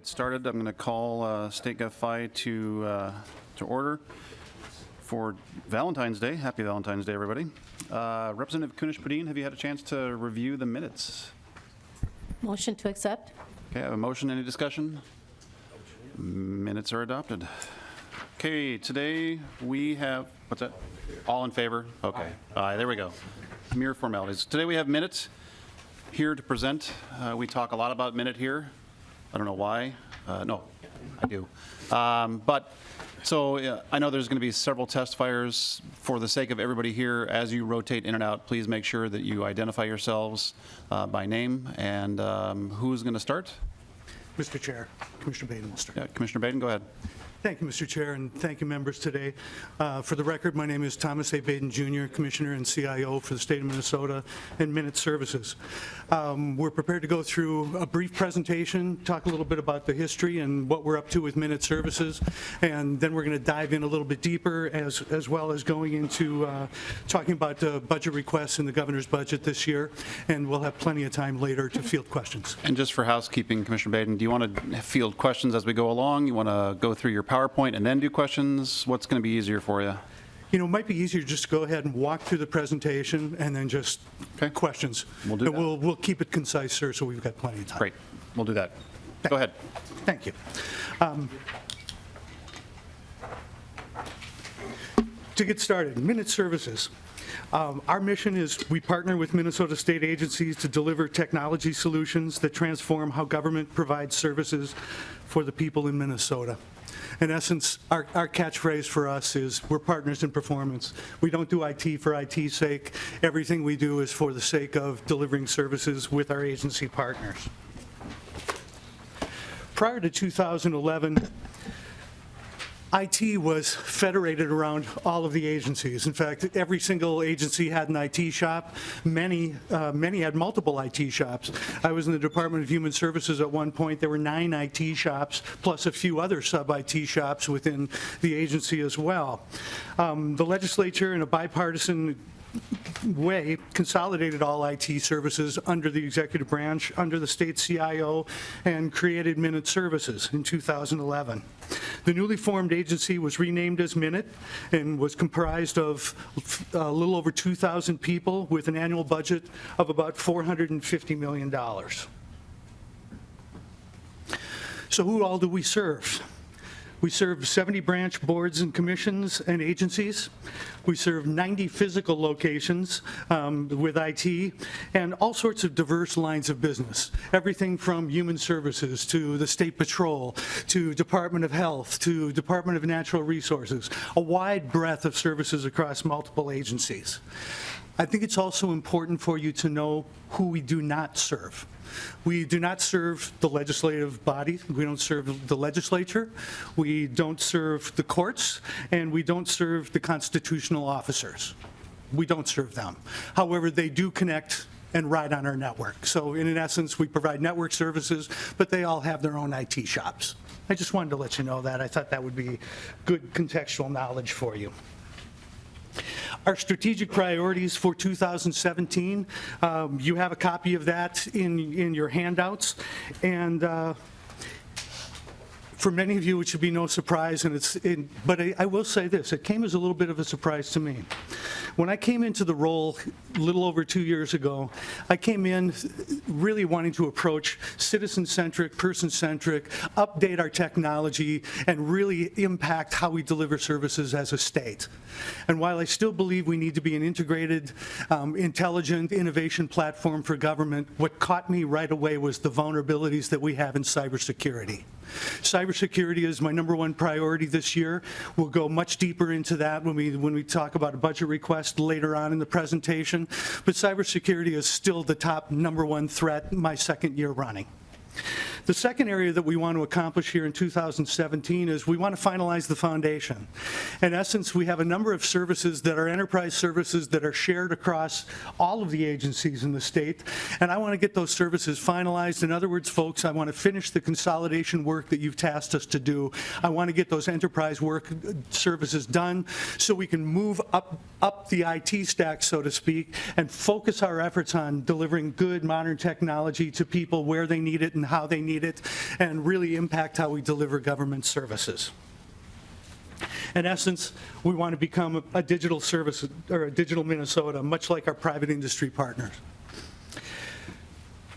get started. I'm going to call State Gov Phi to order for Valentine's Day. Happy Valentine's Day, everybody. Representative Kunish-Padin, have you had a chance to review the minutes? Motion to accept. Okay, I have a motion. Any discussion? Minutes are adopted. Okay, today we have, what's that? All in favor? Okay. Aye, there we go. Mere formalities. Today we have minutes here to present. We talk a lot about minute here. I don't know why. No, I do. I know there's going to be several testifiers. For the sake of everybody here, as you rotate in and out, please make sure that you identify yourselves by name. And who's going to start? Mr. Chair, Commissioner Baden will start. Yeah, Commissioner Baden, go ahead. Thank you, Mr. Chair, and thank you, members, today. For the record, my name is Thomas A. Baden, Jr., Commissioner and CIO for the State of Minnesota and MN.IT Services. We're prepared to go through a brief presentation, talk a little bit about the history and what we're up to with MN.IT Services, and then we're going to dive in a little bit deeper as well as going into talking about the budget requests in the governor's budget this year, and we'll have plenty of time later to field questions. And just for housekeeping, Commissioner Baden, do you want to field questions as we go along? You want to go through your PowerPoint and then do questions? What's going to be easier for you? You know, it might be easier just to go ahead and walk through the presentation and then just questions. We'll do that. We'll keep it concise, sir, so we've got plenty of time. Great. We'll do that. Go ahead. Thank you. To get started, MN.IT Services. Our mission is we partner with Minnesota state agencies to deliver technology solutions that transform how government provides services for the people in Minnesota. In essence, our catchphrase for us is we're partners in performance. We don't do IT for IT's sake. Everything we do is for the sake of delivering services with our agency partners. Prior to 2011, IT was federated around all of the agencies. In fact, every single agency had an IT shop. Many had multiple IT shops. I was in the Department of Human Services at one point. There were 9 IT shops, plus a few other sub-IT shops within the agency as well. The legislature, in a bipartisan way, consolidated all IT services under the executive branch, under the state CIO, and created MN.IT Services in 2011. The newly formed agency was renamed as MN.IT and was comprised of a little over 2,000 people with an annual budget of about $450 million. So who all do we serve? We serve 70 branch boards and commissions and agencies. We serve 90 physical locations with IT and all sorts of diverse lines of business. Everything from human services to the State Patrol to Department of Health to Department of Natural Resources, a wide breadth of services across multiple agencies. I think it's also important for you to know who we do not serve. We do not serve the legislative body. We don't serve the legislature. We don't serve the courts, and we don't serve the constitutional officers. We don't serve them. However, they do connect and ride on our network. So in essence, we provide network services, but they all have their own IT shops. I just wanted to let you know that. I thought that would be good contextual knowledge for you. Our strategic priorities for 2017, you have a copy of that in your handouts. And for many of you, it should be no surprise, but I will say this, it came as a little bit of a surprise to me. When I came into the role a little over 2 years ago, I came in really wanting to approach citizen-centric, person-centric, update our technology, and really impact how we deliver services as a state. And while I still believe we need to be an integrated, intelligent innovation platform for government, what caught me right away was the vulnerabilities that we have in cybersecurity. Cybersecurity is my #1 priority this year. We'll go much deeper into that when we talk about a budget request later on in the presentation. But cybersecurity is still the top #1 threat my second year running. The second area that we want to accomplish here in 2017 is we want to finalize the foundation. In essence, we have a number of services that are enterprise services that are shared across all of the agencies in the state, and I want to get those services finalized. In other words, folks, I want to finish the consolidation work that you've tasked us to do. I want to get those enterprise work services done so we can move up the IT stack, so to speak, and focus our efforts on delivering good modern technology to people where they need it and how they need need it and really impact how we deliver government services. In essence, we want to become a digital service or a digital Minnesota, much like our private industry partners.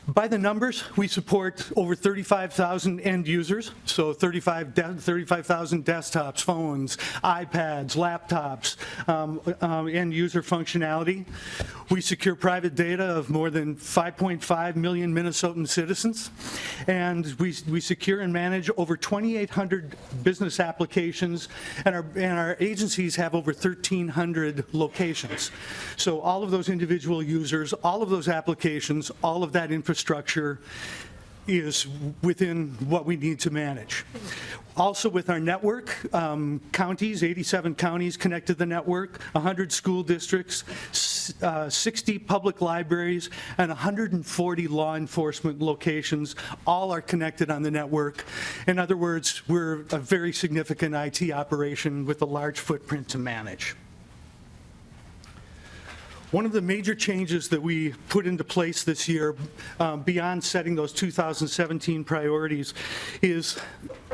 By the numbers, we support over 35,000 end users, so 35,000 desktops, phones, iPads, laptops, end user functionality. We secure private data of more than 5.5 million Minnesotan citizens, and we secure and manage over 2,800 business applications, and our agencies have over 1,300 locations. So all of those individual users, all of those applications, all of that infrastructure is within what we need to manage. Also with our network, counties, 87 counties connect to the network, 100 school districts, 60 public libraries, and 140 law enforcement locations, all are connected on the network. In other words, we're a very significant IT operation with a large footprint to manage. One of the major changes that we put into place this year, beyond setting those 2017 priorities, is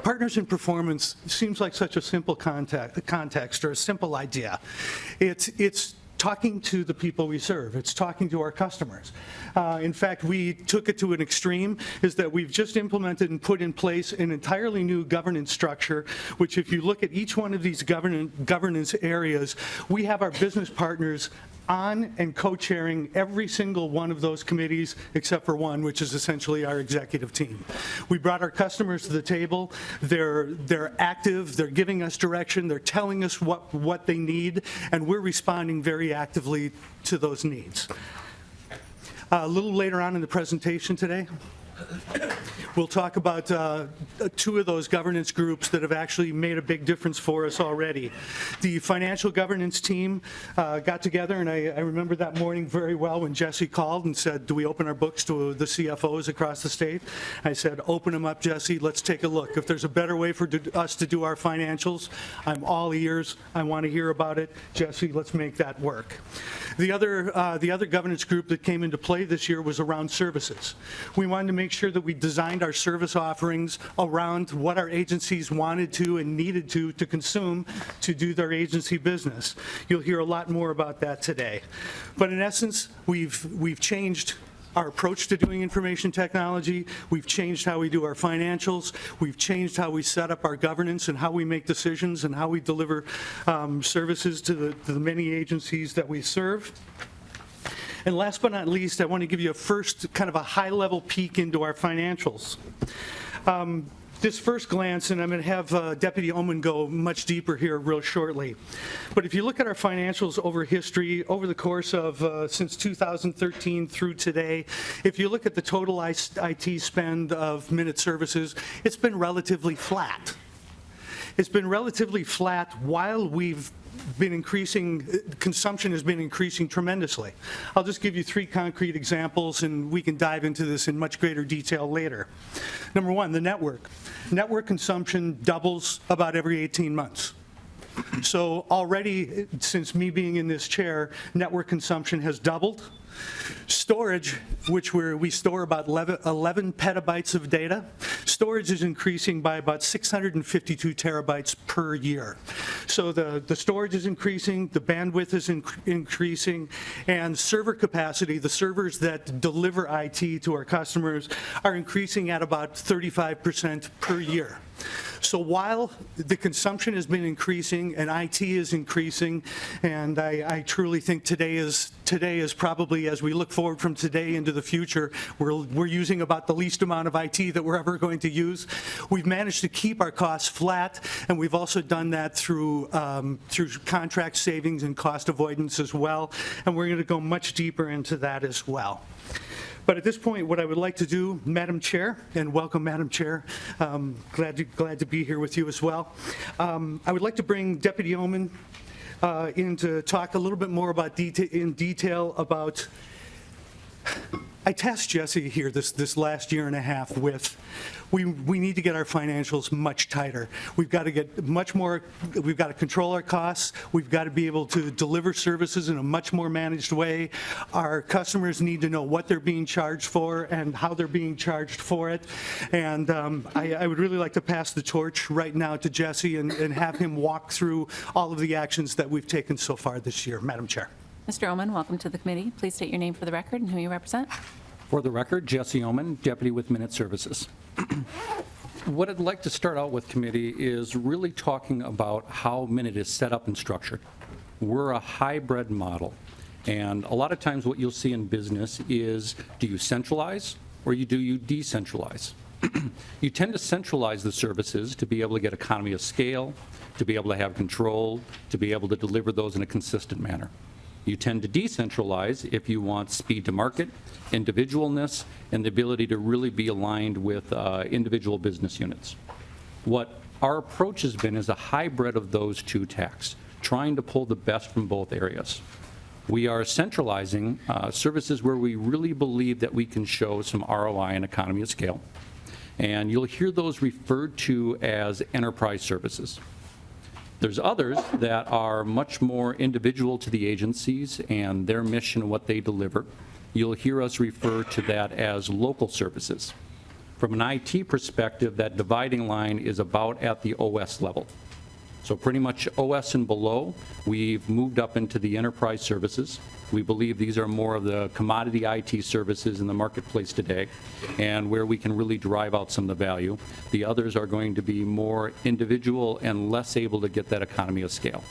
partners in performance seems like such a simple context or a simple idea. It's talking to the people we serve. It's talking to our customers. In fact, we took it to an extreme, is that we've just implemented and put in place an entirely new governance structure, which if you look at each one of these governance areas, we have our business partners on and co-chairing every single one of those committees except for one, which is essentially our executive team. We brought our customers to the table. They're active, they're giving us direction, they're telling us what they need, and we're responding very actively to those needs. A little later on in the presentation today, we'll talk about two of those governance groups that have actually made a big difference for us already. The financial governance team got together, and I remember that morning very well when Jesse called and said, do we open our books to the CFOs across the state? I said, open them up, Jesse, let's take a look. If there's a better way for us to do our financials, I'm all ears. I want to hear about it. Jesse, let's make that work. The other governance group that came into play this year was around services. We wanted to make sure that we designed our service offerings around what our agencies wanted to and needed to consume to do their agency business. You'll hear a lot more about that today. But in essence, we've changed our approach to doing information technology. We've changed how we do our financials. We've changed how we set up our governance and how we make decisions and how we deliver services to the many agencies that we serve. And last but not least, I want to give you a first kind of a high-level peek into our financials. This first glance, and I'm going to have Deputy Oman go much deeper here real shortly. But if you look at our financials over history, over the course of since 2013 through today, if you look at the total IT spend of MN.IT Services, it's been relatively flat. It's been relatively flat while we've been increasing, consumption has been increasing tremendously. I'll just give you three concrete examples, and we can dive into this in much greater detail later. Number one, the network. Network consumption doubles about every 18 months. So already, since me being in this chair, network consumption has doubled. Storage, which we store about 11 petabytes of data, storage is increasing by about 652 terabytes per year. So the storage is increasing, the bandwidth is increasing, and server capacity, the servers that deliver IT to our customers, are increasing at about 35% per year. So while the consumption has been increasing and IT is increasing, and I truly think today is probably, as we look forward from today into the future, we're using about the least amount of IT that we're ever going to use. We've managed to keep our costs flat, and we've also done that through contract savings and cost avoidance as well, and we're going to go much deeper into that as well. But at this point, what I would like to do, Madam Chair, and welcome, Madam Chair, glad to be here with you as well. I would like to bring Deputy Oman in to talk a little bit more about in detail about I tasked Jesse here this last year and a half with, we need to get our financials much tighter. We've got to get much more, we've got to control our costs. We've got to be able to deliver services in a much more managed way. Our customers need to know what they're being charged for and how they're being charged for it. And I would really like to pass the torch right now to Jesse and have him walk through all of the actions that we've taken so far this year. Madam Chair. Mr. Oman, welcome to the committee. Please state your name for the record and who you represent. For the record, Jesse Oman, Deputy with MN.IT Services. What I'd like to start out with, committee, is really talking about how MN.IT is set up and structured. We're a hybrid model, and a lot of times what you'll see in business is, do you centralize or do you decentralize? You tend to centralize the services to be able to get economy of scale, to be able to have control, to be able to deliver those in a consistent manner. You tend to decentralize if you want speed to market, individualness, and the ability to really be aligned with individual business units. What our approach has been is a hybrid of those two tacks, trying to pull the best from both areas. We are centralizing services where we really believe that we can show some ROI and economy of scale. And you'll hear those referred to as enterprise services. There's others that are much more individual to the agencies and their mission and what they deliver. You'll hear us refer to that as local services. From an IT perspective, that dividing line is about at the OS level. So pretty much OS and below, we've moved up into the enterprise services. We believe these are more of the commodity IT services in the marketplace today, and where we can really drive out some of the value. The others are going to be more individual and less able to get that economy of scale.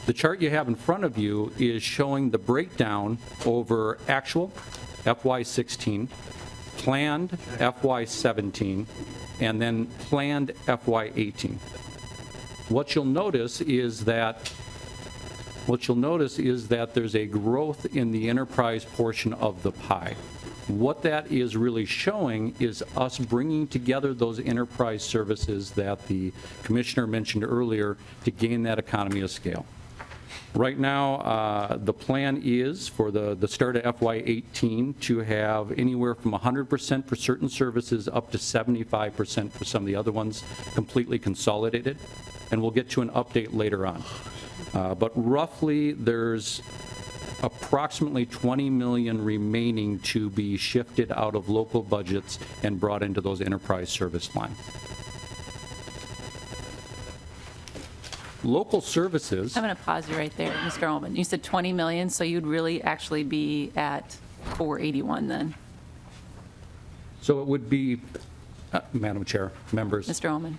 The chart you have in front of you is showing the breakdown over actual FY16, planned FY17, and then planned FY18. What you'll notice is that there's a growth in the enterprise portion of the pie. What that is really showing is us bringing together those enterprise services that the commissioner mentioned earlier to gain that economy of scale. Right now, the plan is for the start of FY18 to have anywhere from 100% for certain services up to 75% for some of the other ones completely consolidated. And we'll get to an update later on. But roughly, there's approximately 20 million remaining to be shifted out of local budgets and brought into those enterprise service line. Local services. I'm going to pause you right there, Mr. Oman. You said 20 million, so you'd really actually be at 481 then. So it would be, Madam Chair, members. Mr. Oman.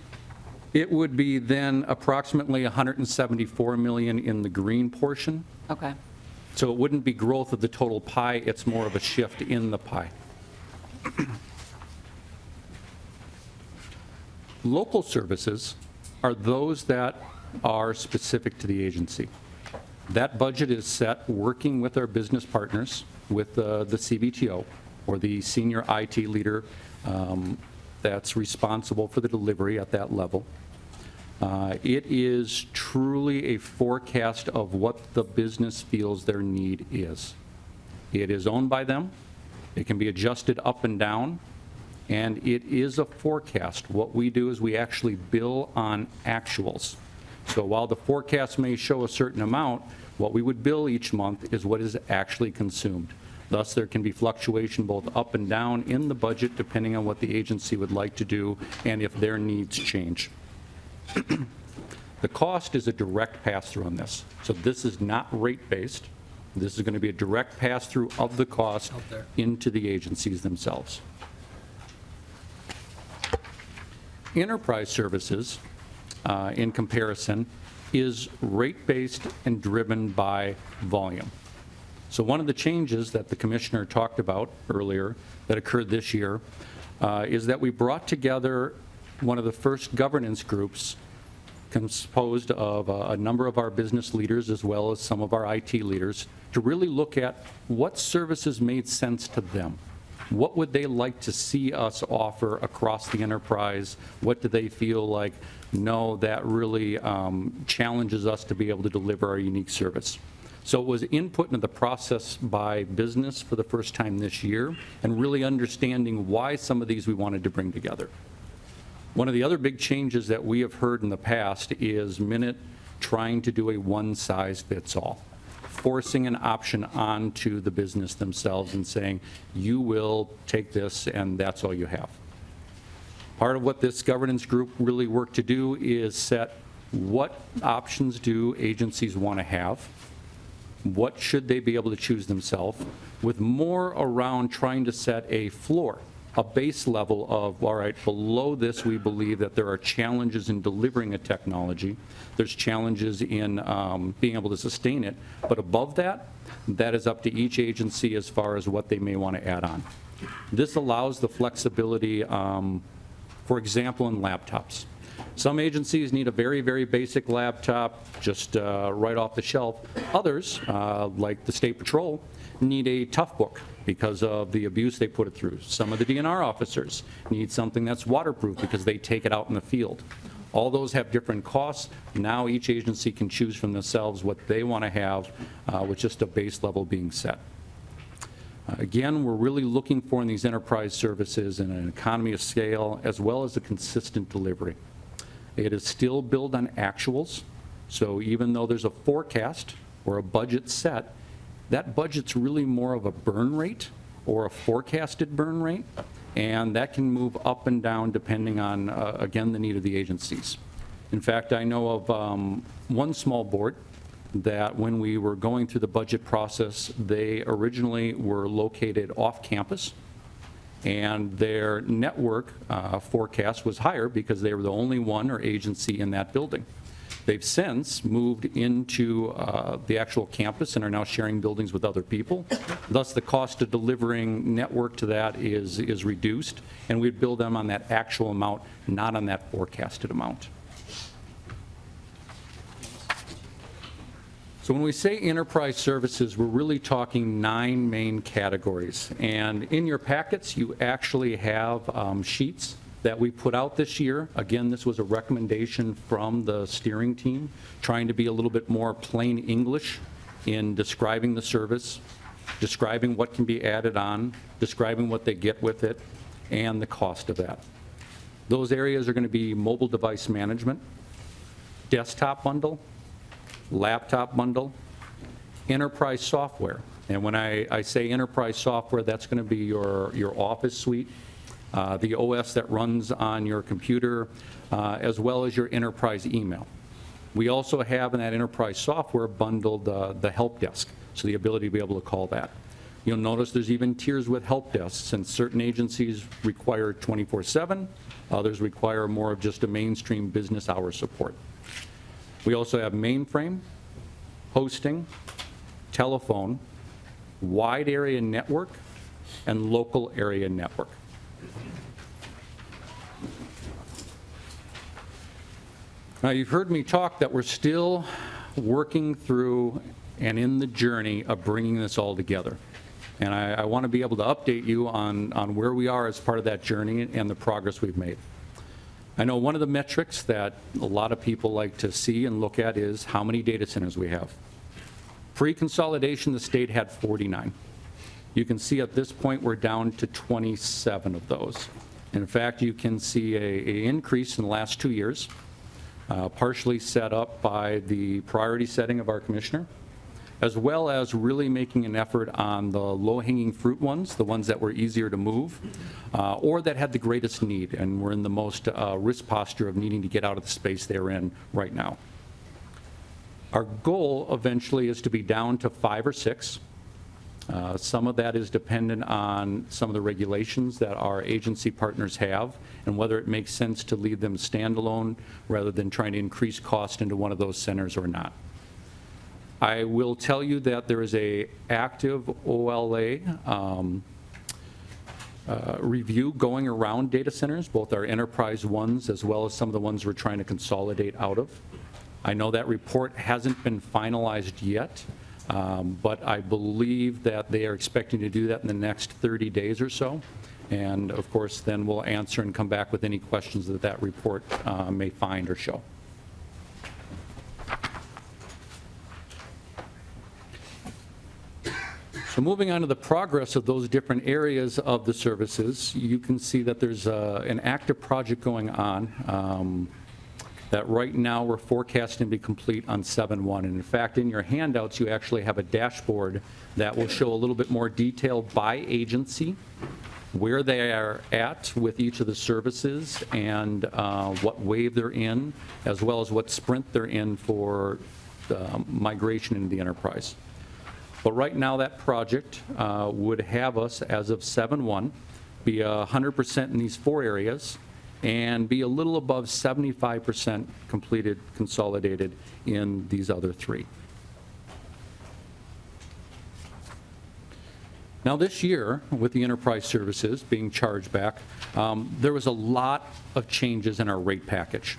It would be then approximately 174 million in the green portion. Okay. So it wouldn't be growth of the total pie, it's more of a shift in the pie. Local services are those that are specific to the agency. That budget is set working with our business partners, with the CBTO, or the senior IT leader that's responsible for the delivery at that level. It is truly a forecast of what the business feels their need is. It is owned by them. It can be adjusted up and down, and it is a forecast. What we do is we actually bill on actuals. So while the forecast may show a certain amount, what we would bill each month is what is actually consumed. Thus, there can be fluctuation both up and down in the budget depending on what the agency would like to do and if their needs change. The cost is a direct pass-through on this. So this is not rate-based. This is going to be a direct pass-through of the cost into the agencies themselves. Enterprise services, in comparison, is rate-based and driven by volume. So one of the changes that the commissioner talked about earlier that occurred this year is that we brought together one of the first governance groups composed of a number of our business leaders as well as some of our IT leaders to really look at what services made sense to them. What would they like to see us offer across the enterprise? What do they feel like, no, that really challenges us to be able to deliver our unique service? So it was input into the process by business for the first time this year, and really understanding why some of these we wanted to bring together. One of the other big changes that we have heard in the past is Minute trying to do a one-size-fits-all, forcing an option onto the business themselves and saying, you will take this and that's all you have. Part of what this governance group really worked to do is set what options do agencies want to have, what should they be able to choose themselves, with more around trying to set a floor, a base level of, all right, below this we believe that there are challenges in delivering a technology, there's challenges in being able to sustain it, but above that, that is up to each agency as far as what they may want to add on. This allows the flexibility, for example, in laptops. Some agencies need a very, very basic laptop, just right off the shelf. Others, like the State Patrol, need a tough book because of the abuse they put it through. Some of the DNR officers need something that's waterproof because they take it out in the field. All those have different costs. Now each agency can choose from themselves what they want to have with just a base level being set. Again, we're really looking for in these enterprise services and an economy of scale as well as a consistent delivery. It is still built on actuals, so even though there's a forecast or a budget set, that budget's really more of a burn rate or a forecasted burn rate, and that can move up and down depending on, again, the need of the agencies. In fact, I know of one small board that when we were going through the budget process, they originally were located off campus, and their network forecast was higher because they were the only one or agency in that building. They've since moved into the actual campus and are now sharing buildings with other people. Thus, the cost of delivering network to that is reduced, and we bill them on that actual amount, not on that forecasted amount. So when we say enterprise services, we're really talking 9 main categories. And in your packets, you actually have sheets that we put out this year. Again, this was a recommendation from the steering team, trying to be a little bit more plain English in describing the service, describing what can be added on, describing what they get with it, and the cost of that. Those areas are going to be mobile device management, desktop bundle, laptop bundle, enterprise software. And when I say enterprise software, that's going to be your Office suite, the OS that runs on your computer, as well as your enterprise email. We also have in that enterprise software bundled the help desk, so the ability to be able to call that. You'll notice there's even tiers with help desks, since certain agencies require 24/7, others require more of just a mainstream business hour support. We also have mainframe, hosting, telephone, wide area network, and local area network. Now, you've heard me talk that we're still working through and in the journey of bringing this all together. And I want to be able to update you on where we are as part of that journey and the progress we've made. I know one of the metrics that a lot of people like to see and look at is how many data centers we have. Pre-consolidation, the state had 49. You can see at this point we're down to 27 of those. In fact, you can see an increase in the last 2 years, partially set up by the priority setting of our commissioner, as well as really making an effort on the low-hanging fruit ones, the ones that were easier to move, or that had the greatest need, and were in the most risk posture of needing to get out of the space they're in right now. Our goal eventually is to be down to 5 or 6. Some of that is dependent on some of the regulations that our agency partners have, and whether it makes sense to leave them standalone rather than trying to increase cost into one of those centers or not. I will tell you that there is a active OLA review going around data centers, both our enterprise ones as well as some of the ones we're trying to consolidate out of. I know that report hasn't been finalized yet, but I believe that they are expecting to do that in the next 30 days or so. And of course, then we'll answer and come back with any questions that that report may find or show. So moving on to the progress of those different areas of the services, you can see that there's an active project going on that right now we're forecasting to be complete on 7/1. And in fact, in your handouts, you actually have a dashboard that will show a little bit more detail by agency, where they are at with each of the services, and what wave they're in, as well as what sprint they're in for migration into the enterprise. But right now, that project would have us, as of 7/1, be 100% in these 4 areas and be a little above 75% completed, consolidated in these other 3. Now, this year, with the enterprise services being charged back, there was a lot of changes in our rate package.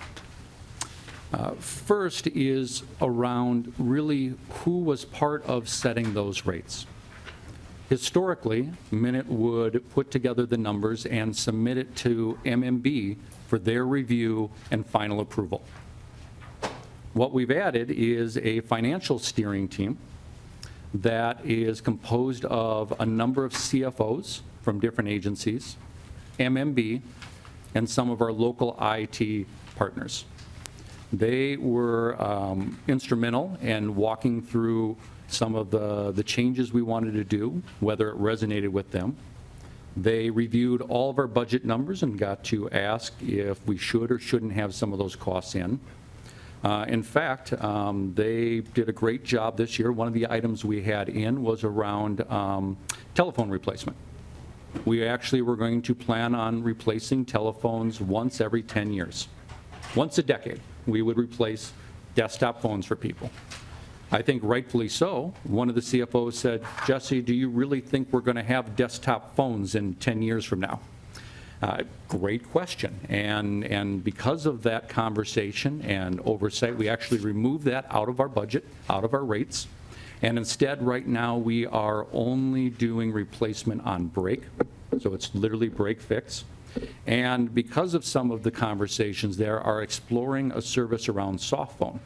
First is around really who was part of setting those rates. Historically, Minute would put together the numbers and submit it to MMB for their review and final approval. What we've added is a financial steering team that is composed of a number of CFOs from different agencies, MMB, and some of our local IT partners. They were instrumental in walking through some of the changes we wanted to do, whether it resonated with them. They reviewed all of our budget numbers and got to ask if we should or shouldn't have some of those costs in. In fact, they did a great job this year. One of the items we had in was around telephone replacement. We actually were going to plan on replacing telephones once every 10 years. Once a decade, we would replace desktop phones for people. I think rightfully so. One of the CFOs said, "Jesse, do you really think we're going to have desktop phones in 10 years from now?" Great question. And because of that conversation and oversight, we actually removed that out of our budget, out of our rates. And instead, right now, we are only doing replacement on break. So it's literally break fix. And because of some of the conversations there, are exploring a service around soft phone.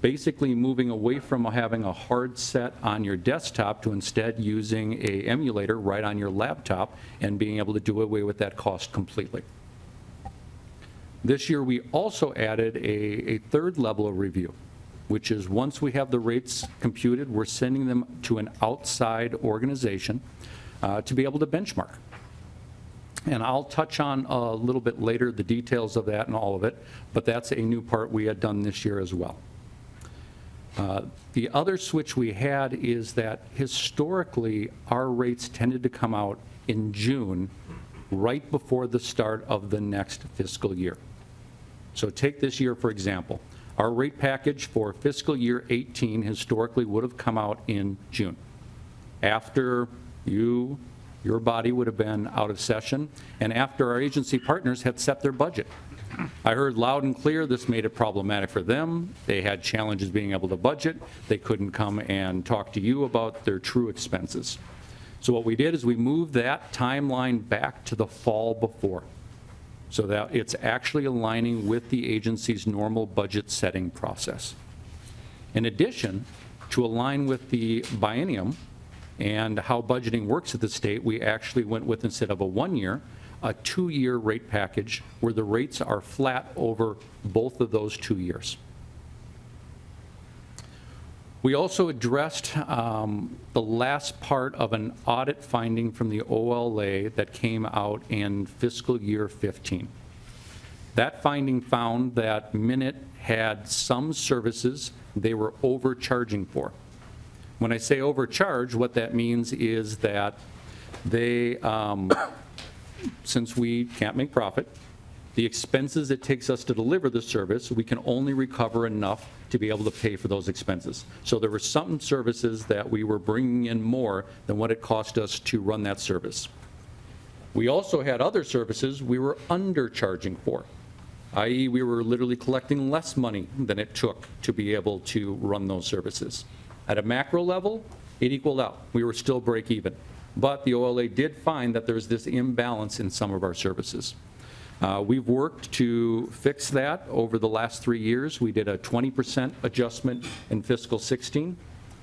Basically moving away from having a hard set on your desktop to instead using a emulator right on your laptop and being able to do away with that cost completely. This year, we also added a 3rd level of review, which is once we have the rates computed, we're sending them to an outside organization to be able to benchmark. And I'll touch on a little bit later the details of that and all of it, but that's a new part we had done this year as well. The other switch we had is that historically, our rates tended to come out in June, right before the start of the next fiscal year. So take this year, for example. Our rate package for fiscal year 18 historically would have come out in June, after your body would have been out of session, and after our agency partners had set their budget. I heard loud and clear this made it problematic for them. They had challenges being able to budget. They couldn't come and talk to you about their true expenses. So what we did is we moved that timeline back to the fall before, so that it's actually aligning with the agency's normal budget setting process. In addition, to align with the biennium and how budgeting works at the state, we actually went with, instead of a 1-year, a 2-year rate package where the rates are flat over both of those 2 years. We also addressed the last part of an audit finding from the OLA that came out in fiscal year 15. That finding found that Minute had some services they were overcharging for. When I say overcharge, what that means is that they, since we can't make profit, the expenses it takes us to deliver the service, we can only recover enough to be able to pay for those expenses. So there were some services that we were bringing in more than what it cost us to run that service. We also had other services we were undercharging for, i.e. we were literally collecting less money than it took to be able to run those services. At a macro level, it equaled out. We were still break even. But the OLA did find that there's this imbalance in some of our services. We've worked to fix that over the last 3 years. We did a 20% adjustment in fiscal 16,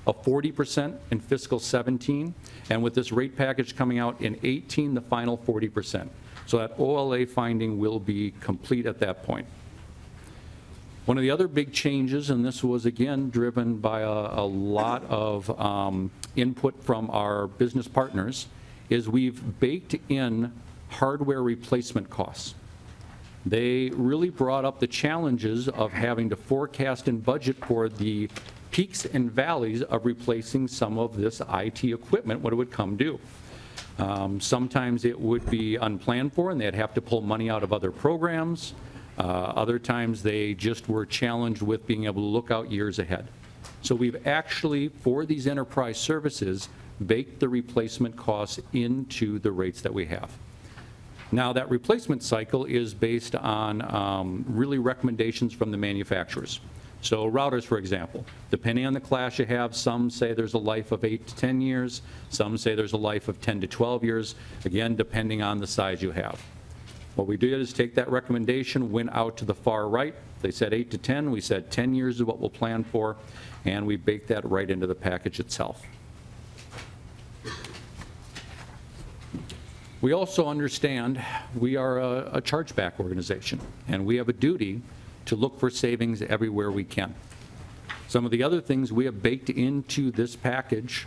a a 40% in fiscal 17, and with this rate package coming out in 18, the final 40%. So that OLA finding will be complete at that point. One of the other big changes, and this was again driven by a lot of input from our business partners, is we've baked in hardware replacement costs. They really brought up the challenges of having to forecast and budget for the peaks and valleys of replacing some of this IT equipment, what it would come due. Sometimes it would be unplanned for, and they'd have to pull money out of other programs. Other times they just were challenged with being able to look out years ahead. So we've actually, for these enterprise services, baked the replacement costs into the rates that we have. Now, that replacement cycle is based on really recommendations from the manufacturers. So routers, for example, depending on the class you have, some say there's a life of 8 to 10 years, some say there's a life of 10 to 12 years, again, depending on the size you have. What we did is take that recommendation, went out to the far right. They said 8 to 10, we said 10 years is what we'll plan for, and we baked that right into the package itself. We also understand we are a chargeback organization, and we have a duty to look for savings everywhere we can. Some of the other things we have baked into this package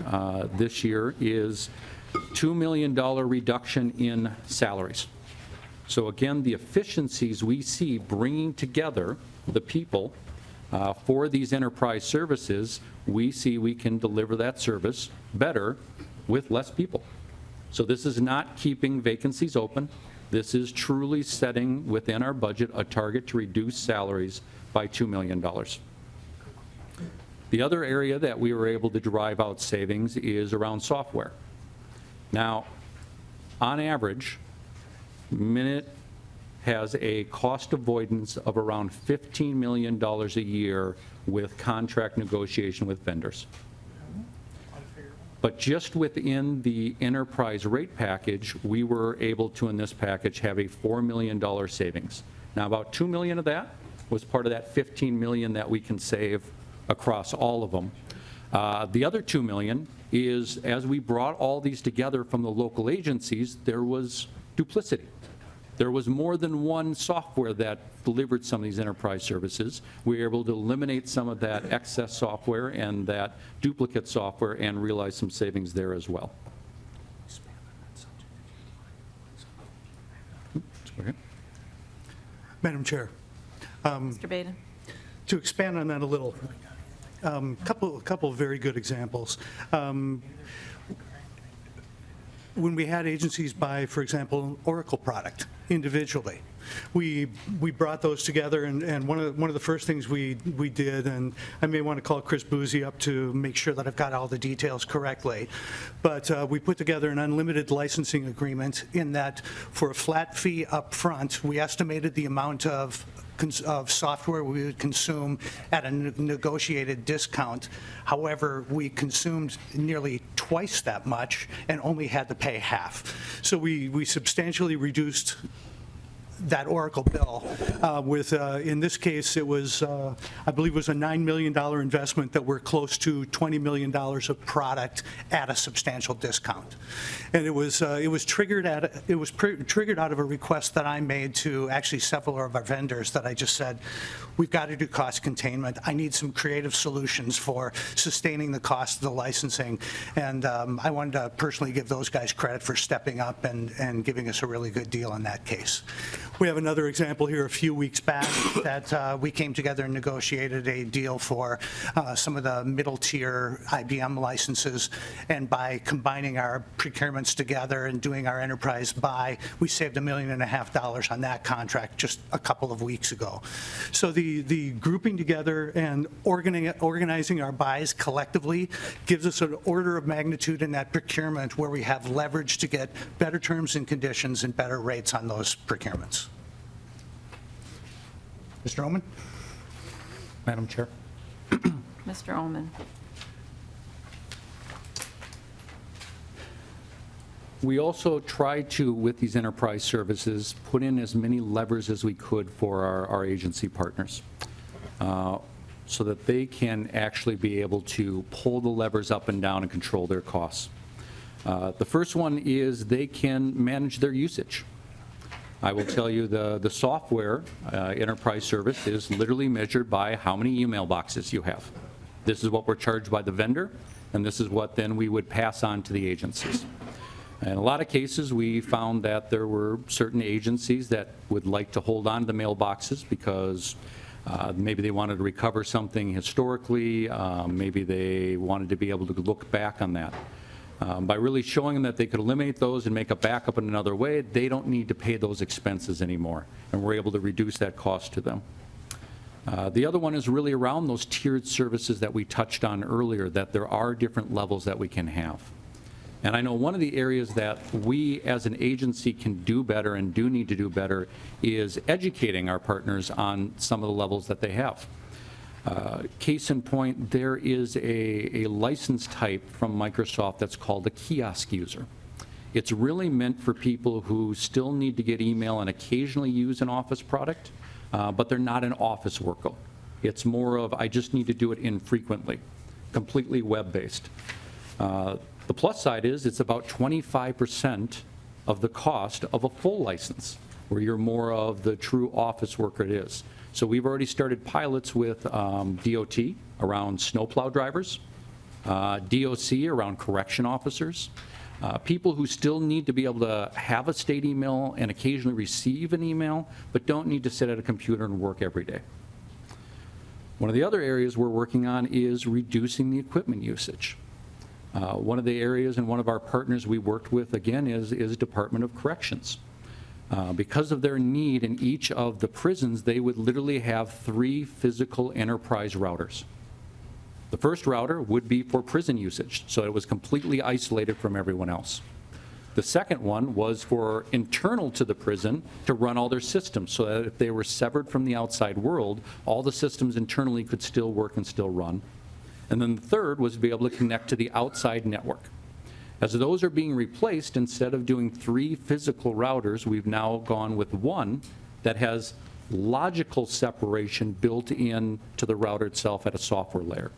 this year is $2 million reduction in salaries. So again, the efficiencies we see bringing together the people for these enterprise services, we see we can deliver that service better with less people. So this is not keeping vacancies open. This is truly setting within our budget a target to reduce salaries by $2 million. The other area that we were able to drive out savings is around software. Now, on average, Minute has a cost avoidance of around $15 million a year with contract negotiation with vendors. But just within the enterprise rate package, we were able to, in this package, have a $4 million savings. Now, about $2 million of that was part of that $15 million that we can save across all of them. The other $2 million is, as we brought all these together from the local agencies, there was duplicity. There was more than one software that delivered some of these enterprise services. We were able to eliminate some of that excess software and that duplicate software and realize some savings there as well. Okay. Madam Chair, Mr. Baden? to expand on that a little, couple of very good examples. When we had agencies buy, for example, an Oracle product individually, we brought those together, and one of the first things we did, and I may want to call Chris Boozy up to make sure that I've got all the details correctly, but we put together an unlimited licensing agreement in that for a flat fee up front, we estimated the amount of software we would consume at a negotiated discount. However, we consumed nearly twice that much and only had to pay half. So we substantially reduced that Oracle bill with, in this case, it was, I believe it was a $9 million investment that we're close to $20 million of product at a substantial discount. And it was triggered triggered out of a request that I made to actually several of our vendors that I just said, we've got to do cost containment. I need some creative solutions for sustaining the cost of the licensing. And I wanted to personally give those guys credit for stepping up and giving us a really good deal in that case. We have another example here a few weeks back that we came together and negotiated a deal for some of the middle tier IBM licenses, and by combining our procurements together and doing our enterprise buy, we saved $1.5 million on that contract just a couple of weeks ago. So the grouping together and organizing our buys collectively gives us an order of magnitude in that procurement where we have leverage to get better terms and conditions and better rates on those procurements. Mr. Oman? Madam Chair. Mr. Ullman? We also tried to, with these enterprise services, put in as many levers as we could for our agency partners. so that they can actually be able to pull the levers up and down and control their costs. The first one is they can manage their usage. I will tell you the software enterprise service is literally measured by how many email boxes you have. This is what we're charged by the vendor, and this is what then we would pass on to the agencies. In a lot of cases, we found that there were certain agencies that would like to hold on to the mailboxes because maybe they wanted to recover something historically, maybe they wanted to be able to look back on that. By really showing them that they could eliminate those and make a backup in another way, they don't need to pay those expenses anymore, and we're able to reduce that cost to them. The other one is really around those tiered services that we touched on earlier, that there are different levels that we can have. And I know one of the areas that we as an agency can do better and do need to do better is educating our partners on some of the levels that they have. Case in point, there is a license type from Microsoft that's called a kiosk user. It's really meant for people who still need to get email and occasionally use an Office product, but they're not an Office worker. It's more of, I just need to do it infrequently, completely web-based. The plus side is it's about 25% of the cost of a full license, where you're more of the true Office worker it is. So we've already started pilots with DOT around snowplow drivers, DOC around correction officers, people who still need to be able to have a state email and occasionally receive an email, but don't need to sit at a computer and work every day. One of the other areas we're working on is reducing the equipment usage. One of the areas and one of our partners we worked with, again, is Department of Corrections. Because of their need in each of the prisons, they would literally have 3 physical enterprise routers. The first router would be for prison usage, so it was completely isolated from everyone else. The second one was for internal to the prison to run all their systems, so that if they were severed from the outside world, all the systems internally could still work and still run. And then the third was to be able to connect to the outside network. As those are being replaced, instead of doing 3 physical routers, we've now gone with one that has logical separation built in to the router itself at a software layer.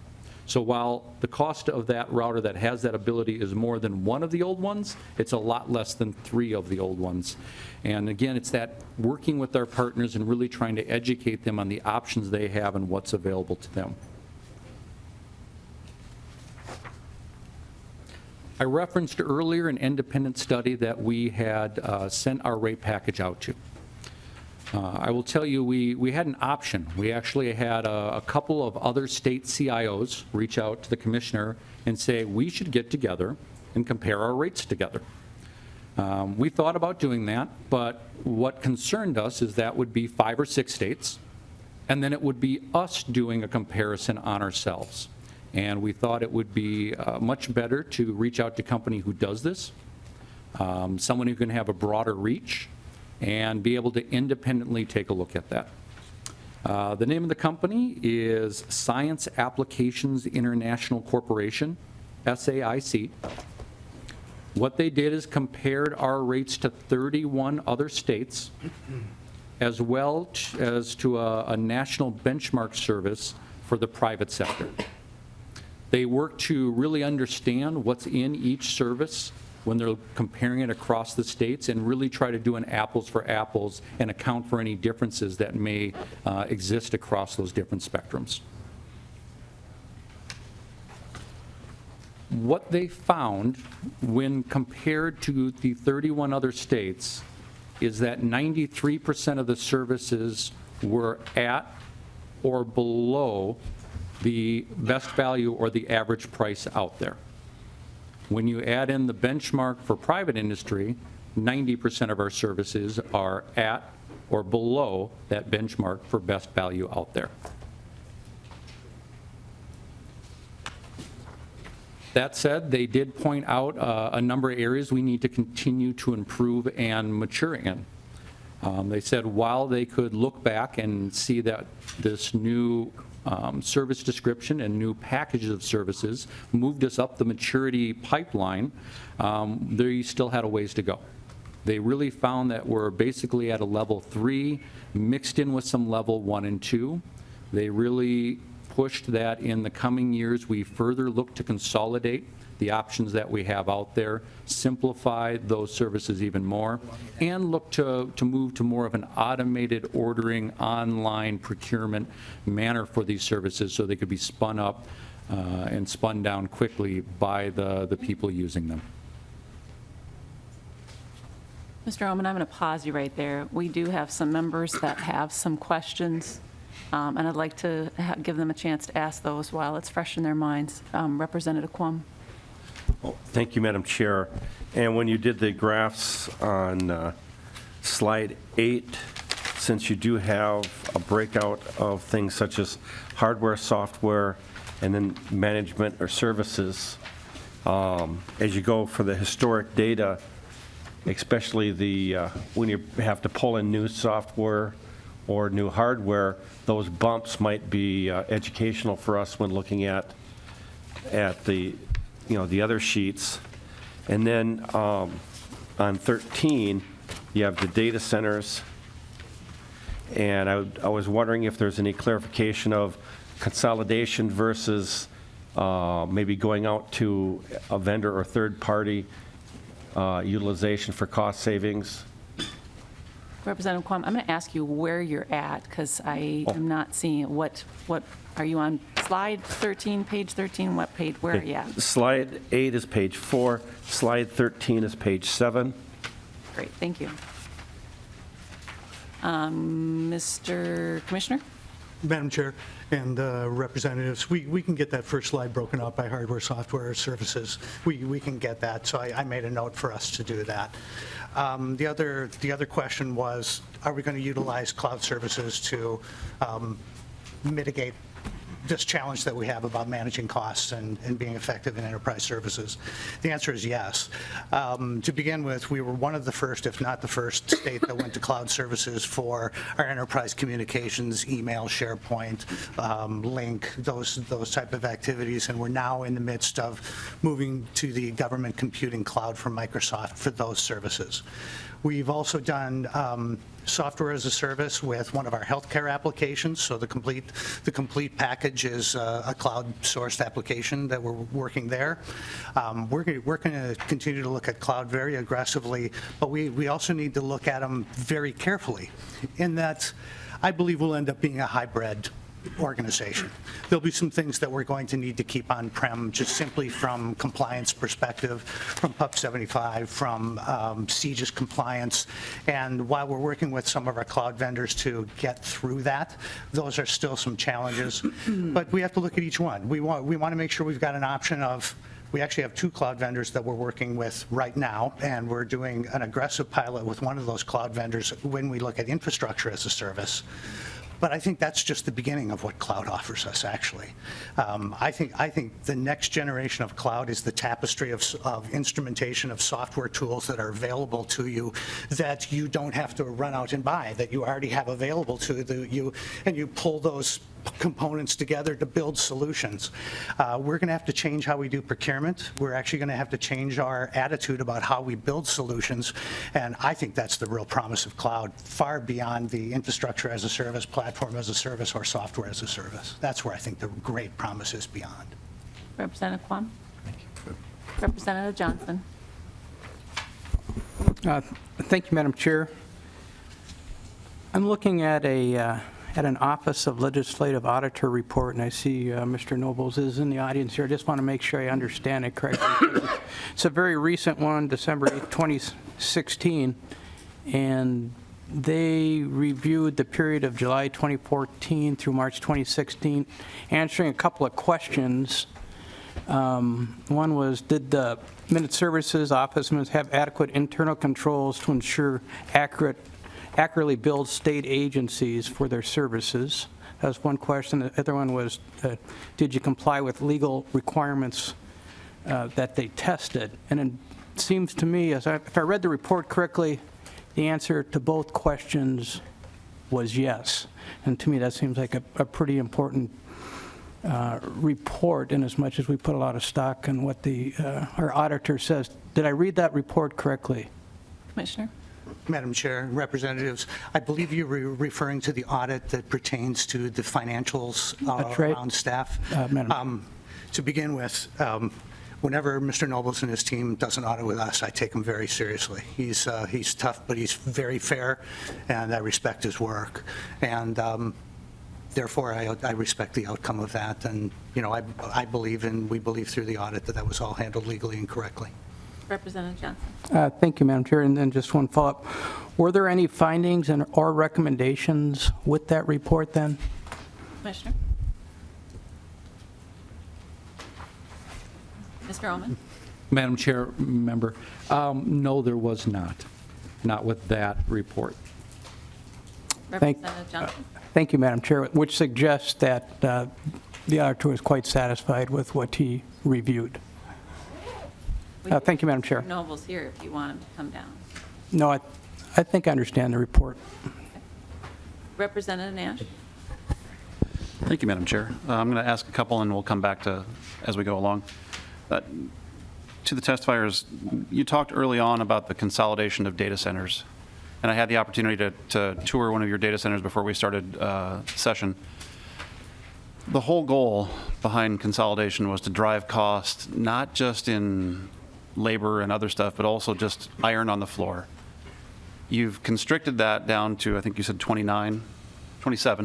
So while the cost of that router that has that ability is more than one of the old ones, it's a lot less than 3 of the old ones. And again, it's that working with our partners and really trying to educate them on the options they have and what's available to them. I referenced earlier an independent study that we had sent our rate package out to. I will tell you, we had an option. We actually had a couple of other state CIOs reach out to the commissioner and say, we should get together and compare our rates together. We thought about doing that, but what concerned us is that would be 5 or 6 states, and then it would be us doing a comparison on ourselves. And we thought it would be much better to reach out to a company who does this, someone who can have a broader reach, and be able to independently take a look at that. The name of the company is Science Applications International Corporation, SAIC. What they did is compared our rates to 31 other states, as well as to a national benchmark service for the private sector. They work to really understand what's in each service when they're comparing it across the states and really try to do an apples for apples and account for any differences that may exist across those different spectrums. What they found when compared to the 31 other states is that 93% of the services were at or below the best value or the average price out there. When you add in the benchmark for private industry, 90% of our services are at or below that benchmark for best value out there. That said, they did point out a number of areas we need to continue to improve and mature in. They said while they could look back and see that this new service description and new packages of services moved us up the maturity pipeline, they still had a ways to go. They really found that we're basically at a level 3, mixed in with some level 1 and 2. They really pushed that in the coming years, we further look to consolidate the options that we have out there, simplify those services even more, and look to move to more of an automated ordering, online procurement manner for these services so they could be spun up and spun down quickly by the people using them. Mr. Oman, I'm going to pause you right there. We do have some members that have some questions, and I'd like to give them a chance to ask those while it's fresh in their minds. Representative Quam. Well, thank you, Madam Chair. And when you did the graphs on slide 8, since you do have a breakout of things such as hardware, software, and then management or services, as you go for the historic data, especially when you have to pull in new software or new hardware, those bumps might be educational for us when looking at the other sheets. And then on 13, you have the data centers. And I was wondering if there's any clarification of consolidation versus maybe going out to a vendor or third-party utilization for cost savings. Representative Quam, I'm going to ask you where you're at, because I am not seeing what are you on slide 13, page 13? What page, where are you at? Slide 8 is page 4. Slide 13 is page 7. Great, thank you. Mr. Commissioner? Madam Chair and representatives, we can get that first slide broken out by hardware, software, services. We can get that, so I made a note for us to do that. The other question was, are we going to utilize cloud services to mitigate this challenge that we have about managing costs and being effective in enterprise services? The answer is yes. To begin with, we were one of the first, if not the first, state that went to cloud services for our enterprise communications, email, SharePoint, Link, those type of activities, and we're now in the midst of moving to the government computing cloud from Microsoft for those services. We've also done software as a service with one of our healthcare applications, so the complete package is a cloud-sourced application that we're working there. We're going to continue to look at cloud very aggressively, but we also need to look at them very carefully, in that I believe we'll end up being a hybrid organization. There'll be some things that we're going to need to keep on-prem, just simply from compliance perspective, from PUP 75, from CJIS compliance. And while we're working with some of our cloud vendors to get through that, those are still some challenges. But we have to look at each one. We want to make sure we've got an option of, we actually have 2 cloud vendors that we're working with right now, and we're doing an aggressive pilot with one of those cloud vendors when we look at infrastructure as a service. But I think that's just the beginning of what cloud offers us, actually. I think the next generation of cloud is the tapestry of instrumentation of software tools that are available to you that you don't have to run out and buy, that you already have available to you, and you pull those components together to build solutions. We're going to have to change how we do procurement. We're actually going to have to change our attitude about how we build solutions, and I think that's the real promise of cloud, far beyond the infrastructure as a service, platform as a service, or software as a service. That's where I think the great promise is beyond. Representative Quam? Thank you. Representative Johnson? Thank you, Madam Chair. I'm looking at an Office of Legislative Auditor report, and I see Mr. Nobles is in the audience here. I just want to make sure I understand it correctly. It's a very recent one, December 8, 2016, and they reviewed the period of July 2014 through March 2016, answering a couple of questions. One was, did the Minute Services Office have adequate internal controls to ensure accurately billed state agencies for their services? That was one question. The other one was, did you comply with legal requirements that they tested? And it seems to me, if I read the report correctly, the answer to both questions was yes. And to me, that seems like a pretty important report, in as much as we put a lot of stock in what our auditor says. Did I read that report correctly? Commissioner? Madam Chair, representatives, I believe you were referring to the audit that pertains to the financials That's right. around staff. Madam. To begin with, whenever Mr. Nobles and his team does an audit with us, I take him very seriously. He's tough, but he's very fair, and I respect his work. And therefore, I respect the outcome of that. And, you know, I believe, and we believe through the audit, that that was all handled legally and correctly. Representative Johnson. Thank you, Madam Chair. And then just one follow-up. Were there any findings or recommendations with that report then? Commissioner? Mr. Ullman? Madam Chair, member, no, there was not with that report. Representative Johnson? Thank you, Madam Chair, which suggests that the auditor was quite satisfied with what he reviewed. Thank you, Madam Chair. Noble's here if you want him to come down. No, I think I understand the report. Representative Nash? Thank you, Madam Chair. I'm going to ask a couple, and we'll come back to as we go along. To the testifiers, you talked early on about the consolidation of data centers, and I had the opportunity to tour one of your data centers before we started session. The whole goal behind consolidation was to drive cost, not just in labor and other stuff, but also just iron on the floor. You've constricted that down to, I think you said 27,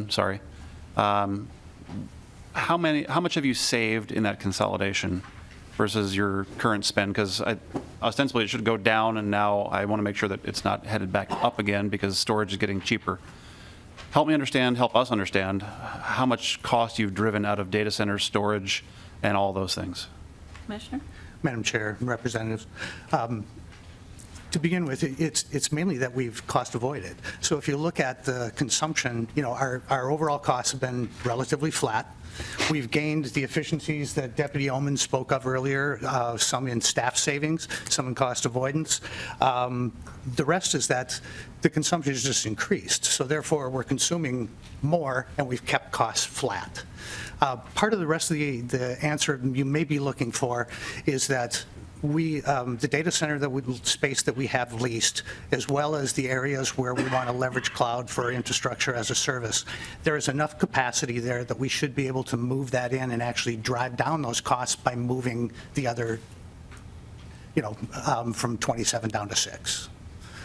sorry. How much have you saved in that consolidation versus your current spend? Because ostensibly it should go down, and now I want to make sure that it's not headed back up again because storage is getting cheaper. Help us understand how much cost you've driven out of data centers, storage, and all those things. Commissioner? Madam Chair and representatives, to begin with, it's mainly that we've cost avoided. So if you look at the consumption, you know, our overall costs have been relatively flat. We've gained the efficiencies that Deputy Oman spoke of earlier, some in staff savings, some in cost avoidance. The rest is that the consumption has just increased. So therefore, we're consuming more, and we've kept costs flat. Part of the rest of the answer you may be looking for is that the data center space that we have leased, as well as the areas where we want to leverage cloud for infrastructure as a service, there is enough capacity there that we should be able to move that in and actually drive down those costs by moving the other, you know, from 27 down to 6.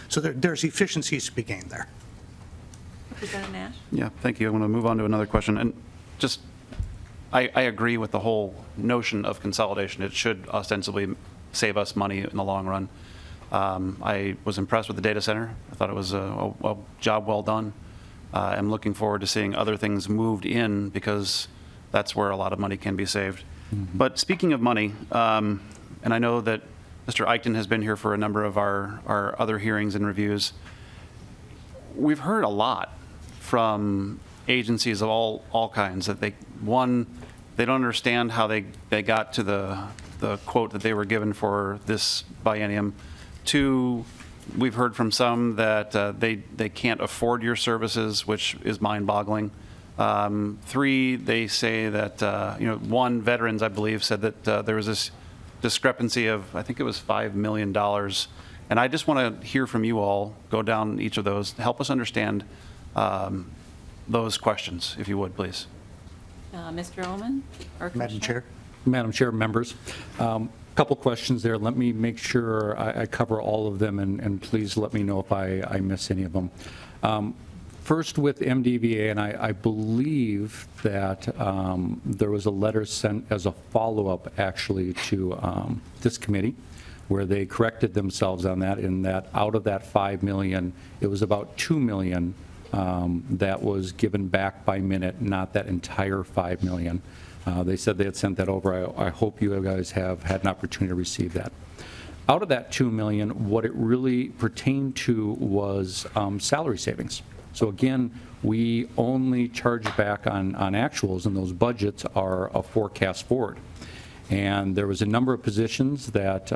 So there's efficiencies to be gained there. Representative Nash? Yeah, thank you. I'm going to move on to another question. And just, I agree with the whole notion of consolidation. It should ostensibly save us money in the long run. I was impressed with the data center. I thought it was a job well done. I'm looking forward to seeing other things moved in because that's where a lot of money can be saved. Mm-hmm. But speaking of money, and I know that Mr. Eichten has been here for a number of our other hearings and reviews. We've heard a lot from agencies of all kinds that they don't understand how they got to the quote that they were given for this biennium. 2, we've heard from some that they can't afford your services, which is mind-boggling. 3, they say that, 1, veterans, I believe, said that there was this discrepancy of, I think it was $5 million. And I just want to hear from you all, go down each of those, help us understand those questions, if you would, please. Mr. Ullman? Or Madam Chair. Madam Chair, members, couple questions there. Let me make sure I cover all of them, and please let me know if I miss any of them. First with MDVA, and I believe that there was a letter sent as a follow-up actually to this committee where they corrected themselves on that, in that out of that $5 million, it was about $2 million that was given back by Minute, not that entire $5 million. They said they had sent that over. I hope you guys have had an opportunity to receive that. Out of that $2 million, what it really pertained to was salary savings. So again, we only charge back on actuals, and those budgets are a forecast forward. And there was a number of positions that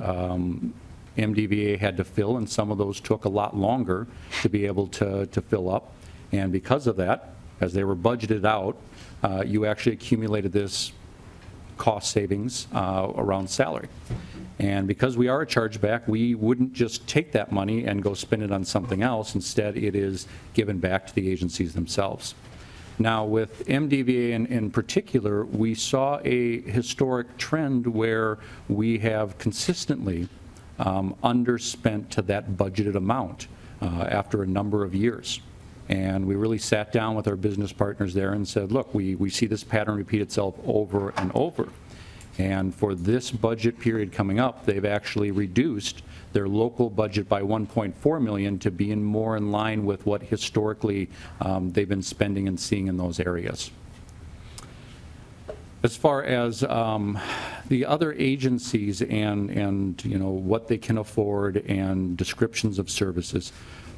MDVA had to fill, and some of those took a lot longer to be able to fill up. And because of that, as they were budgeted out, you actually accumulated this cost savings around salary. And because we are a chargeback, we wouldn't just take that money and go spend it on something else. Instead, it is given back to the agencies themselves. Now, with MDVA in particular, we saw a historic trend where we have consistently underspent to that budgeted amount after a number of years. And we really sat down with our business partners there and said, look, we see this pattern repeat itself over and over. And for this budget period coming up, they've actually reduced their local budget by $1.4 million to being more in line with what historically they've been spending and seeing in those areas. As far as the other agencies and you know what they can afford and descriptions of services,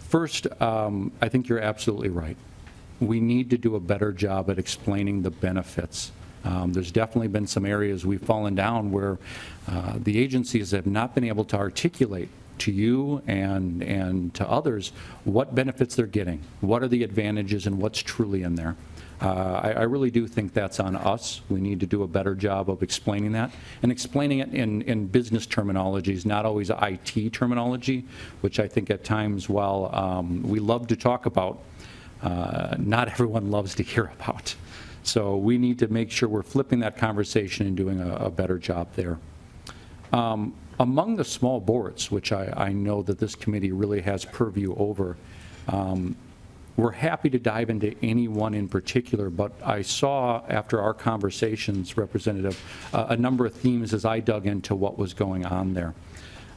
first, I think you're absolutely right. We need to do a better job at explaining the benefits. There's definitely been some areas we've fallen down where the agencies have not been able to articulate to you and to others what benefits they're getting, what are the advantages, and what's truly in there. I really do think that's on us. We need to do a better job of explaining that, and explaining it in business terminologies, not always IT terminology, which I think at times, while we love to talk about, not everyone loves to hear about. So we need to make sure we're flipping that conversation and doing a better job there. Among the small boards, which I know that this committee really has purview over, we're happy to dive into any one in particular, but I saw after our conversations, Representative, a number of themes as I dug into what was going on there.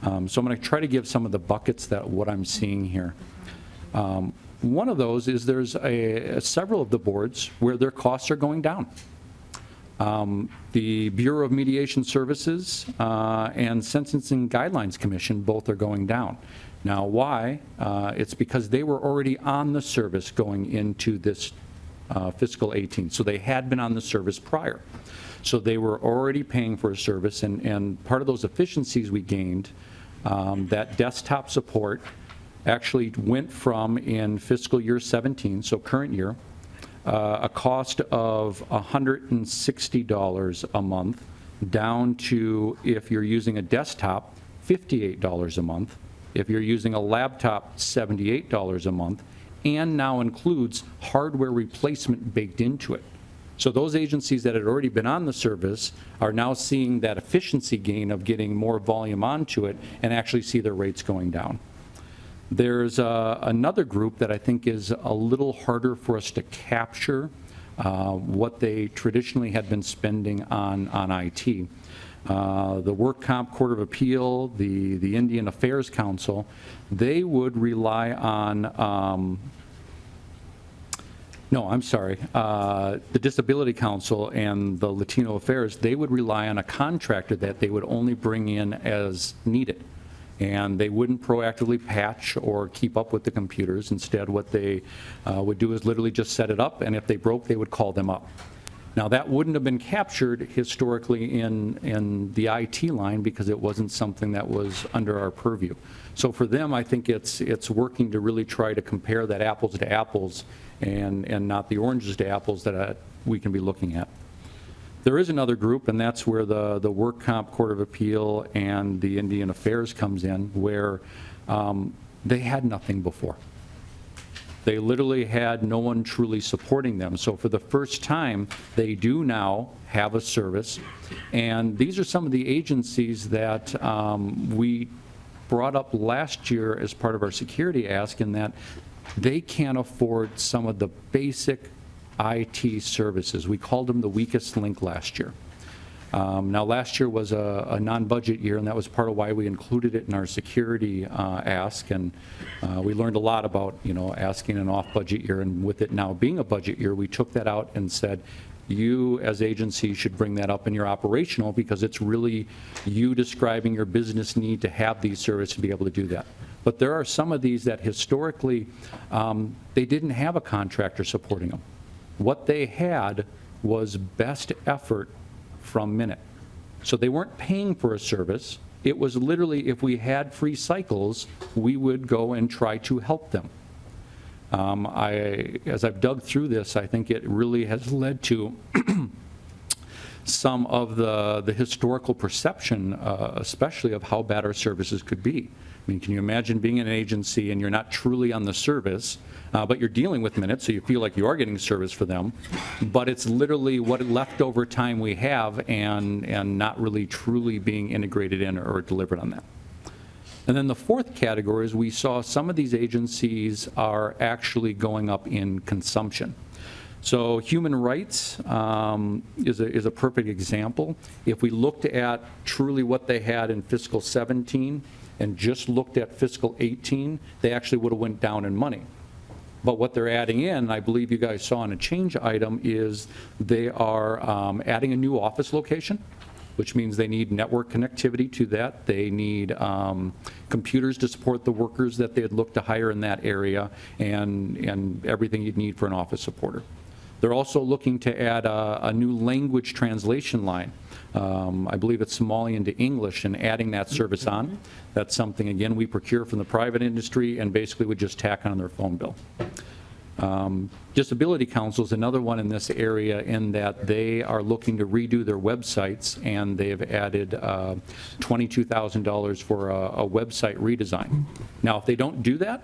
So I'm going to try to give some of the buckets that what I'm seeing here. One of those is there's several of the boards where their costs are going down. The Bureau of Mediation Services and Sentencing Guidelines Commission both are going down. Now, why? It's because they were already on the service going into this fiscal 18. So they had been on the service prior. So they were already paying for a service, and part of those efficiencies we gained, that desktop support actually went from, in fiscal year 17, so current year, a cost of $160 a month down to, if you're using a desktop, $58 a month. If you're using a laptop, $78 a month, and now includes hardware replacement baked into it. So those agencies that had already been on the service are now seeing that efficiency gain of getting more volume onto it and actually see their rates going down. There's another group that I think is a little harder for us to capture what they traditionally had been spending on IT. The Work Comp Court of Appeal, the Indian Affairs Council, they would rely on, the Disability Council and the Latino Affairs, they would rely on a contractor that they would only bring in as needed. And they wouldn't proactively patch or keep up with the computers. Instead, what they would do is literally just set it up, and if they broke, they would call them up. Now, that wouldn't have been captured historically in the IT line because it wasn't something that was under our purview. So for them, I think it's working to really try to compare that apples to apples and not the oranges to apples that we can be looking at. There is another group, and that's where the Work Comp Court of Appeal and the Indian Affairs comes in, where they had nothing before. They literally had no one truly supporting them. So for the first time, they do now have a service. And these are some of the agencies that we brought up last year as part of our security ask, in that they can't afford some of the basic IT services. We called them the weakest link last year. Now, last year was a non-budget year, and that was part of why we included it in our security ask. And we learned a lot about, asking an off-budget year. And with it now being a budget year, we took that out and said, you as agencies should bring that up in your operational, because it's really you describing your business need to have these services to be able to do that. But there are some of these that historically, they didn't have a contractor supporting them. What they had was best effort from Minute. So they weren't paying for a service. It was literally, if we had free cycles, we would go and try to help them. As I've dug through this, I think it really has led to some of the historical perception, especially of how bad our services could be. I mean, can you imagine being in an agency and you're not truly on the service, but you're dealing with minutes, so you feel like you are getting service for them, but it's literally what leftover time we have and not really truly being integrated in or delivered on that. And then the fourth category is we saw some of these agencies are actually going up in consumption. So human rights is a perfect example. If we looked at truly what they had in fiscal 17 and just looked at fiscal 18, they actually would have went down in money. But what they're adding in, I believe you guys saw in a change item, is they are adding a new office location, which means they need network connectivity to that. They need computers to support the workers that they'd look to hire in that area, and everything you'd need for an office supporter. They're also looking to add a new language translation line. I believe it's Somali into English, and adding that service on. That's something, again, we procure from the private industry and basically would just tack on their phone bill. Disability Council is another one in this area in that they are looking to redo their websites, and they've added $22,000 for a website redesign. Now, if they don't do that,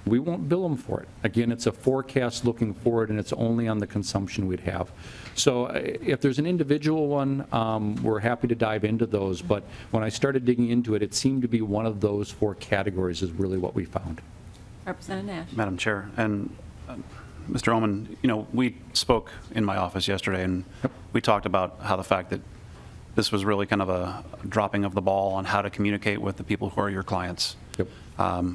we won't bill them for it. Again, it's a forecast looking forward, and it's only on the consumption we'd have. So if there's an individual one, we're happy to dive into those, but when I started digging into it, it seemed to be one of those four categories is really what we found. Representative Nash. Madam Chair, and Mr. Oman, you know, we spoke in my office yesterday, and we talked about how the fact that this was really kind of a dropping of the ball on how to communicate with the people who are your clients. Yep.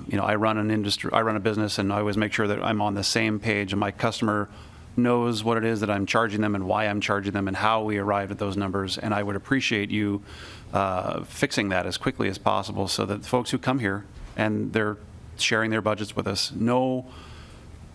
You know, I run a business, and I always make sure that I'm on the same page, and my customer knows what it is that I'm charging them and why I'm charging them and how we arrived at those numbers. And I would appreciate you fixing that as quickly as possible so that folks who come here and they're sharing their budgets with us know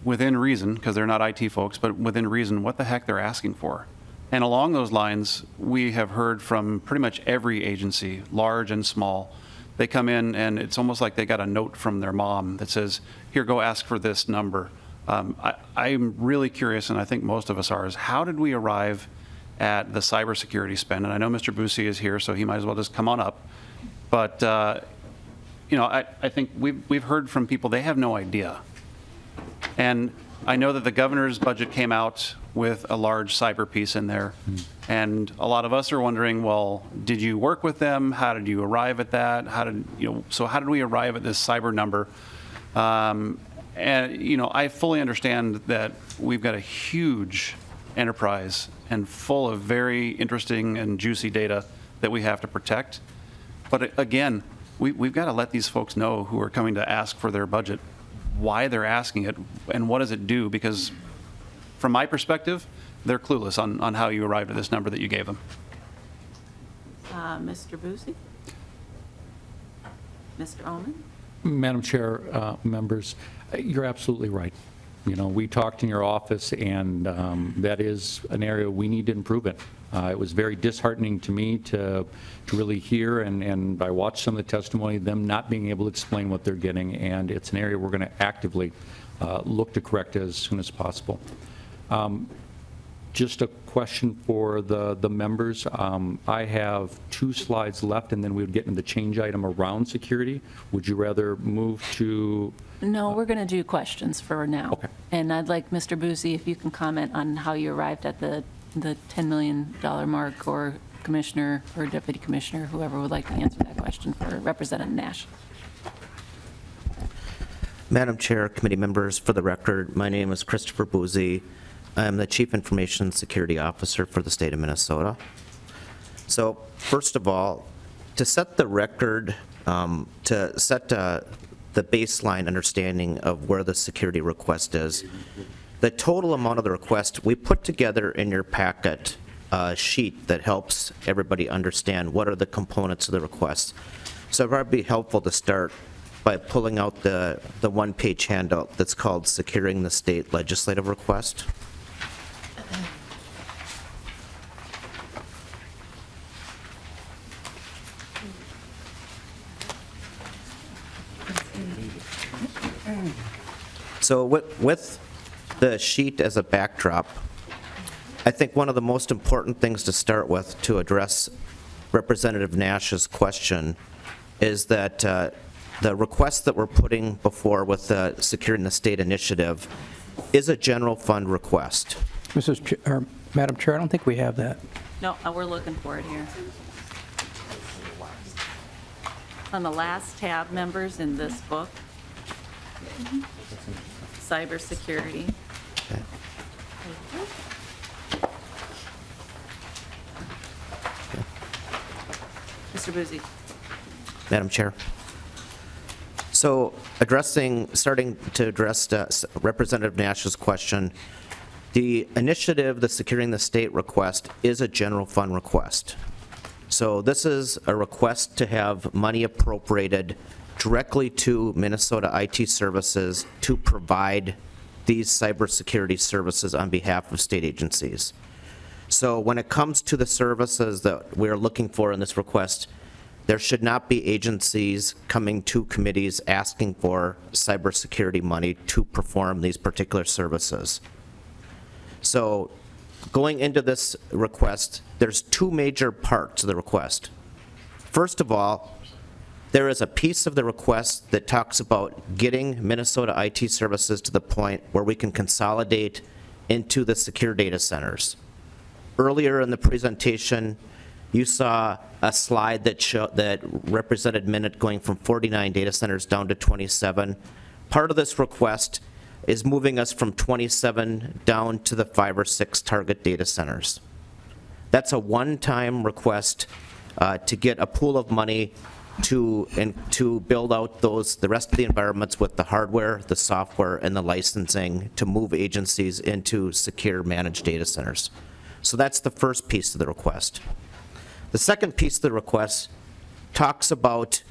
within reason, because they're not IT folks, but within reason what the heck they're asking for. And along those lines, we have heard from pretty much every agency, large and small. They come in and it's almost like they got a note from their mom that says, here, go ask for this number. I'm really curious, and I think most of us are, is how did we arrive at the cybersecurity spend? And I know Mr. Busey is here, so he might as well just come on up. But, you know, I think we've heard from people, they have no idea. And I know that the governor's budget came out with a large cyber piece in there. And a lot of us are wondering, well, did you work with them? How did you arrive at that? How did we arrive at this cyber number? And, you know, I fully understand that we've got a huge enterprise and full of very interesting and juicy data that we have to protect. But again, we've got to let these folks know who are coming to ask for their budget why they're asking it and what does it do, because from my perspective, they're clueless on how you arrived at this number that you gave them. Mr. Busey? Mr. Oman? Madam Chair, members, you're absolutely right. You know, we talked in your office, and that is an area we need to improve in. It was very disheartening to me to really hear, and I watched some of the testimony, them not being able to explain what they're getting, and it's an area we're going to actively look to correct as soon as possible. Just a question for the members. I have 2 slides left, and then we would get into the change item around security. Would you rather move to? No, we're going to do questions for now. Okay. And I'd like Mr. Busey, if you can comment on how you arrived at the $10 million mark, or Commissioner or Deputy Commissioner, whoever would like to answer that question for Representative Nash. Madam Chair, committee members, for the record, my name is Christopher Busey. I'm the Chief Information Security Officer for the state of Minnesota. So first of all, to set the record, to set the baseline understanding of where the security request is, the total amount of the request, we put together in your packet a sheet that helps everybody understand what are the components of the request. So it would be helpful to start by pulling out the one-page handout that's called Securing the State Legislative Request. So with the sheet as a backdrop, I think one of the most important things to start with to address Representative Nash's question is that the request that we're putting before with the Securing the State initiative is a general fund request. Madam Chair, I don't think we have that. No, we're looking for it here. On the last tab, members, in this book, cybersecurity. Okay. Mr. Boozy. Madam Chair. So starting to address Representative Nash's question, the initiative, the Securing the State request, is a general fund request. So this is a request to have money appropriated directly to Minnesota IT Services to provide these cybersecurity services on behalf of state agencies. So when it comes to the services that we're looking for in this request, there should not be agencies coming to committees asking for cybersecurity money to perform these particular services. So going into this request, there's two major parts of the request. First of all, there is a piece of the request that talks about getting Minnesota IT Services to the point where we can consolidate into the secure data centers. Earlier in the presentation, you saw a slide that represented Minute going from 49 data centers down to 27. Part of this request is moving us from 27 down to the 5 or 6 target data centers. That's a one-time request to get a pool of money to build out the rest of the environments with the hardware, the software, and the licensing to move agencies into secure managed data centers. So that's the first piece of the request. The second piece of the request talks about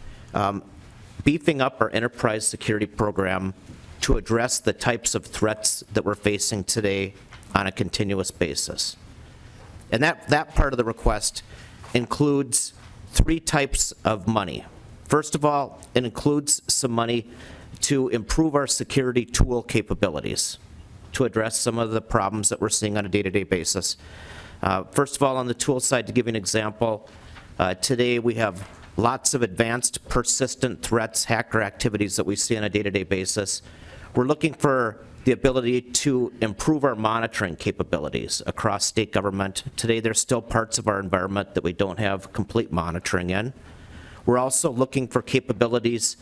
beefing up our enterprise security program to address the types of threats that we're facing today on a continuous basis. And that part of the request includes 3 types of money. First of all, it includes some money to improve our security tool capabilities to address some of the problems that we're seeing on a day-to-day basis. First of all, on the tool side, to give you an example, today we have lots of advanced persistent threats, hacker activities that we see on a day-to-day basis. We're looking for the ability to improve our monitoring capabilities across state government. Today, there's still parts of our environment that we don't have complete monitoring in. We're also looking for capabilities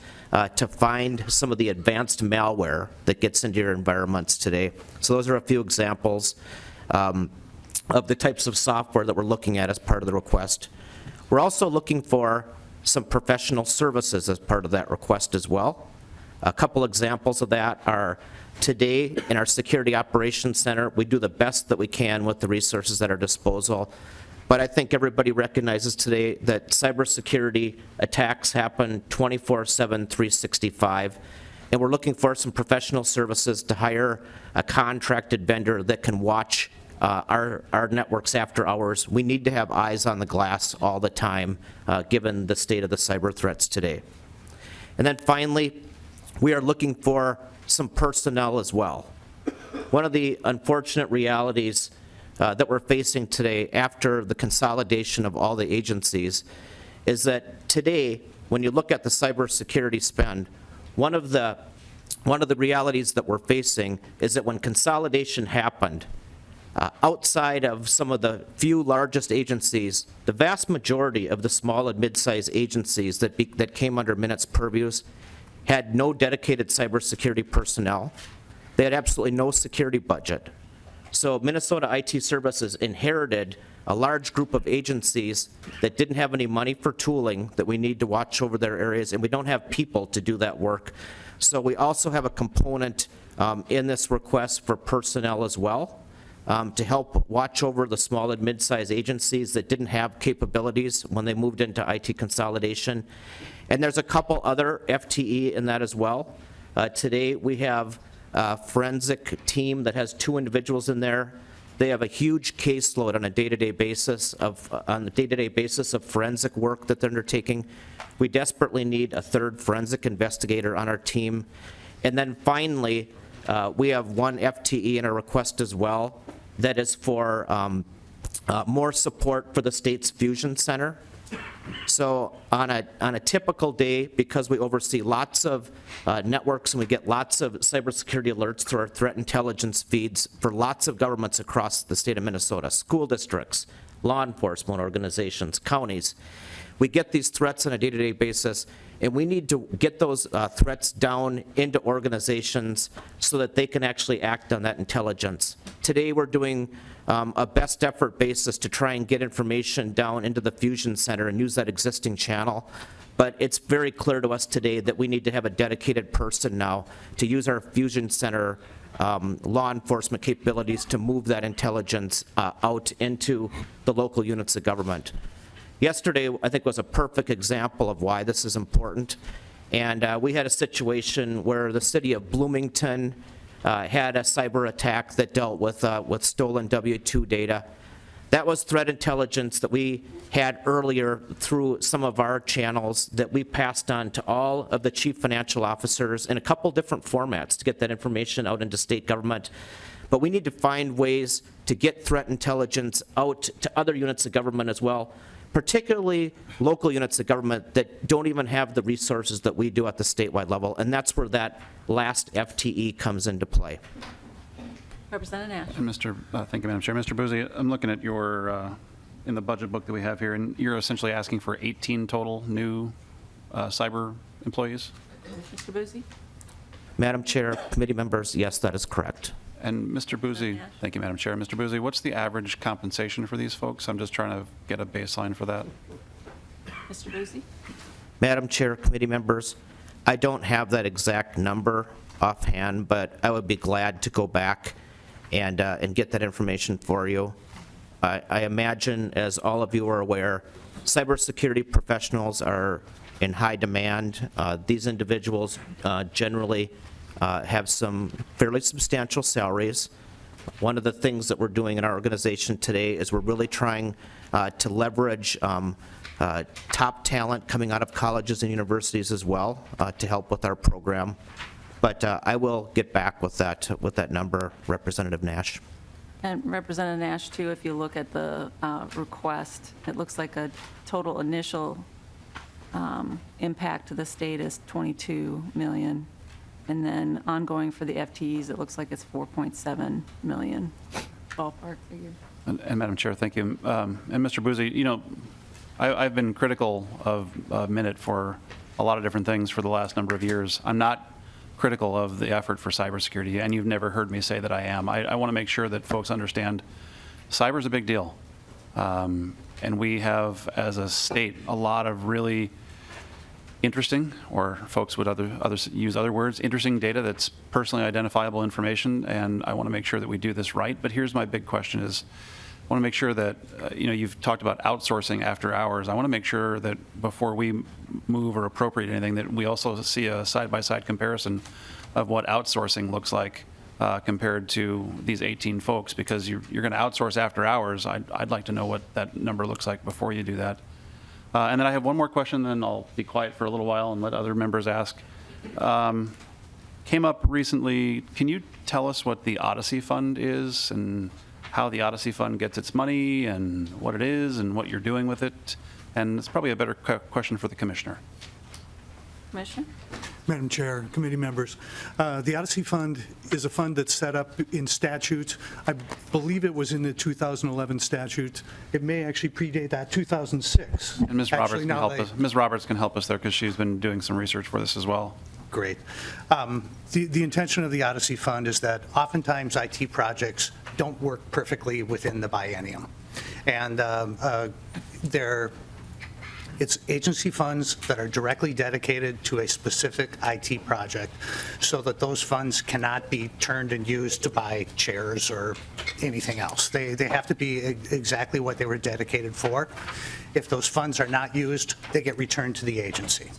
to find some of the advanced malware that gets into your environments today. So those are a few examples of the types of software that we're looking at as part of the request. We're also looking for some professional services as part of that request as well. A couple examples of that are today in our Security Operations Center, we do the best that we can with the resources at our disposal. But I think everybody recognizes today that cybersecurity attacks happen 24/7, 365. And we're looking for some professional services to hire a contracted vendor that can watch our networks after hours. We need to have eyes on the glass all the time, given the state of the cyber threats today. And then finally, we are looking for some personnel as well. One of the unfortunate realities that we're facing today after the consolidation of all the agencies is that today, when you look at the cybersecurity spend, one of the realities that we're facing is that when consolidation happened, outside of some of the few largest agencies, the vast majority of the small and mid-sized agencies that came under Minute's purviews had no dedicated cybersecurity personnel. They had absolutely no security budget. So Minnesota IT Services inherited a large group of agencies that didn't have any money for tooling that we need to watch over their areas, and we don't have people to do that work. So we also have a component in this request for personnel as well, to help watch over the small and mid-sized agencies that didn't have capabilities when they moved into IT consolidation. And there's a couple other FTE in that as well. Today we have a forensic team that has 2 individuals in there. They have a huge caseload on a day-to-day basis of forensic work that they're undertaking. We desperately need a 3rd forensic investigator on our team. And then finally, we have 1 FTE in our request as well that is for more support for the state's fusion center. So on a typical day, because we oversee lots of networks and we get lots of cybersecurity alerts through our threat intelligence feeds for lots of governments across the state of Minnesota, school districts, law enforcement organizations, counties, we get these threats on a day-to-day basis, and we need to get those threats down into organizations so that they can actually act on that intelligence. Today, we're doing a best effort basis to try and get information down into the Fusion Center and use that existing channel. But it's very clear to us today that we need to have a dedicated person now to use our Fusion Center law enforcement capabilities to move that intelligence out into the local units of government. Yesterday, I think, was a perfect example of why this is important. And we had a situation where the city of Bloomington had a cyber attack that dealt with stolen W-2 data. That was threat intelligence that we had earlier through some of our channels that we passed on to all of the chief financial officers in a couple different formats to get that information out into state government. But we need to find ways to get threat intelligence out to other units of government as well, particularly local units of government that don't even have the resources that we do at the statewide level, and that's where that last FTE comes into play. Representative Nash. And thank you, Madam Chair. Mr. Boozy, I'm looking at your, in the budget book that we have here, and you're essentially asking for 18 total new cyber employees? Mr. Boozy? Madam Chair, committee members, yes, that is correct. And Mr. Boozy, Nash. thank you, Madam Chair. Mr. Boozy, what's the average compensation for these folks? I'm just trying to get a baseline for that. Mr. Boozy? Madam Chair, committee members, I don't have that exact number offhand, but I would be glad to go back and get that information for you. I imagine, as all of you are aware, cybersecurity professionals are in high demand. These individuals generally have some fairly substantial salaries. One of the things that we're doing in our organization today is we're really trying to leverage top talent coming out of colleges and universities as well to help with our program. But I will get back with that number, Representative Nash. And Representative Nash, too, if you look at the request, it looks like a total initial impact to the state is $22 million. And then ongoing for the FTEs, it looks like it's 4.7 million ballpark figure. And Madam Chair, thank you. And Mr. Boozy, you know, I've been critical of Minute for a lot of different things for the last number of years. I'm not critical of the effort for cybersecurity, and you've never heard me say that I am. I want to make sure that folks understand cyber is a big deal. And we have, as a state, a lot of really interesting, or folks would others use other words, interesting data that's personally identifiable information, and I want to make sure that we do this right. But here's my big question is, I want to make sure that, you know, you've talked about outsourcing after hours. I want to make sure that before we move or appropriate anything, that we also see a side-by-side comparison of what outsourcing looks like compared to these 18 folks, because you're going to outsource after hours. I'd like to know what that number looks like before you do that. And then I have one more question, then I'll be quiet for a little while and let other members ask. Came up recently, can you tell us what the Odyssey Fund is and how the Odyssey Fund gets its money and what it is and what you're doing with it? And it's probably a better question for the Commissioner. Commissioner? Madam Chair, committee members, the Odyssey Fund is a fund that's set up in statute. I believe it was in the 2011 statute. It may actually predate that, 2006. And Ms. Roberts can help us. Ms. Roberts can help us there because she's been doing some research for this as well. Great. The intention of the Odyssey Fund is that oftentimes IT projects don't work perfectly within the biennium. And it's agency funds that are directly dedicated to a specific IT project so that those funds cannot be turned and used to buy chairs or anything else. They have to be exactly what they were dedicated for. If those funds are not used, they get returned to the agency.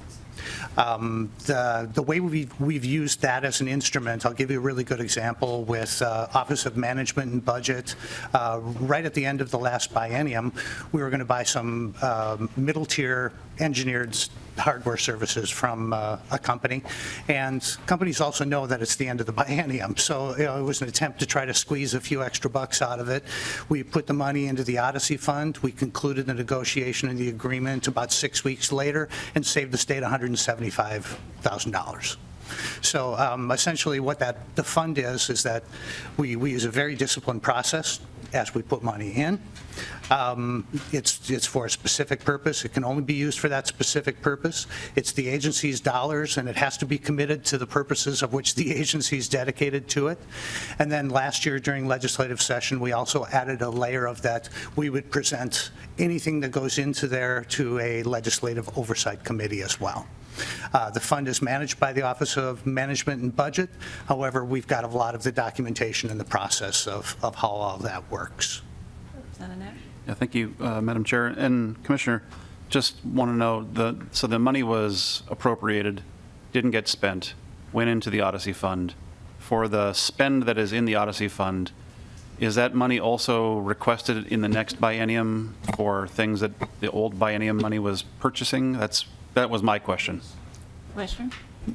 The way we've used that as an instrument, I'll give you a really good example with Office of Management and Budget. Right at the end of the last biennium, we were going to buy some middle tier engineered hardware services from a company. And companies also know that it's the end of the biennium. So it was an attempt to try to squeeze a few extra bucks out of it. We put the money into the Odyssey Fund. We concluded the negotiation and the agreement about 6 weeks later and saved the state $175,000. So essentially what the fund is that we use a very disciplined process as we put money in. It's for a specific purpose. It can only be used for that specific purpose. It's the agency's dollars, and it has to be committed to the purposes of which the agency is dedicated to it. And then last year during legislative session, we also added a layer of that. We would present anything that goes into there to a legislative oversight committee as well. The fund is managed by the Office of Management and Budget. However, we've got a lot of the documentation and the process of how all that works. Representative Knapp? Yeah, thank you, Madam Chair. And Commissioner, just want to know, so the money was appropriated, didn't get spent, went into the Odyssey Fund. For the spend that is in the Odyssey Fund, is that money also requested in the next biennium for things that the old biennium money was purchasing? That was my question. Commissioner?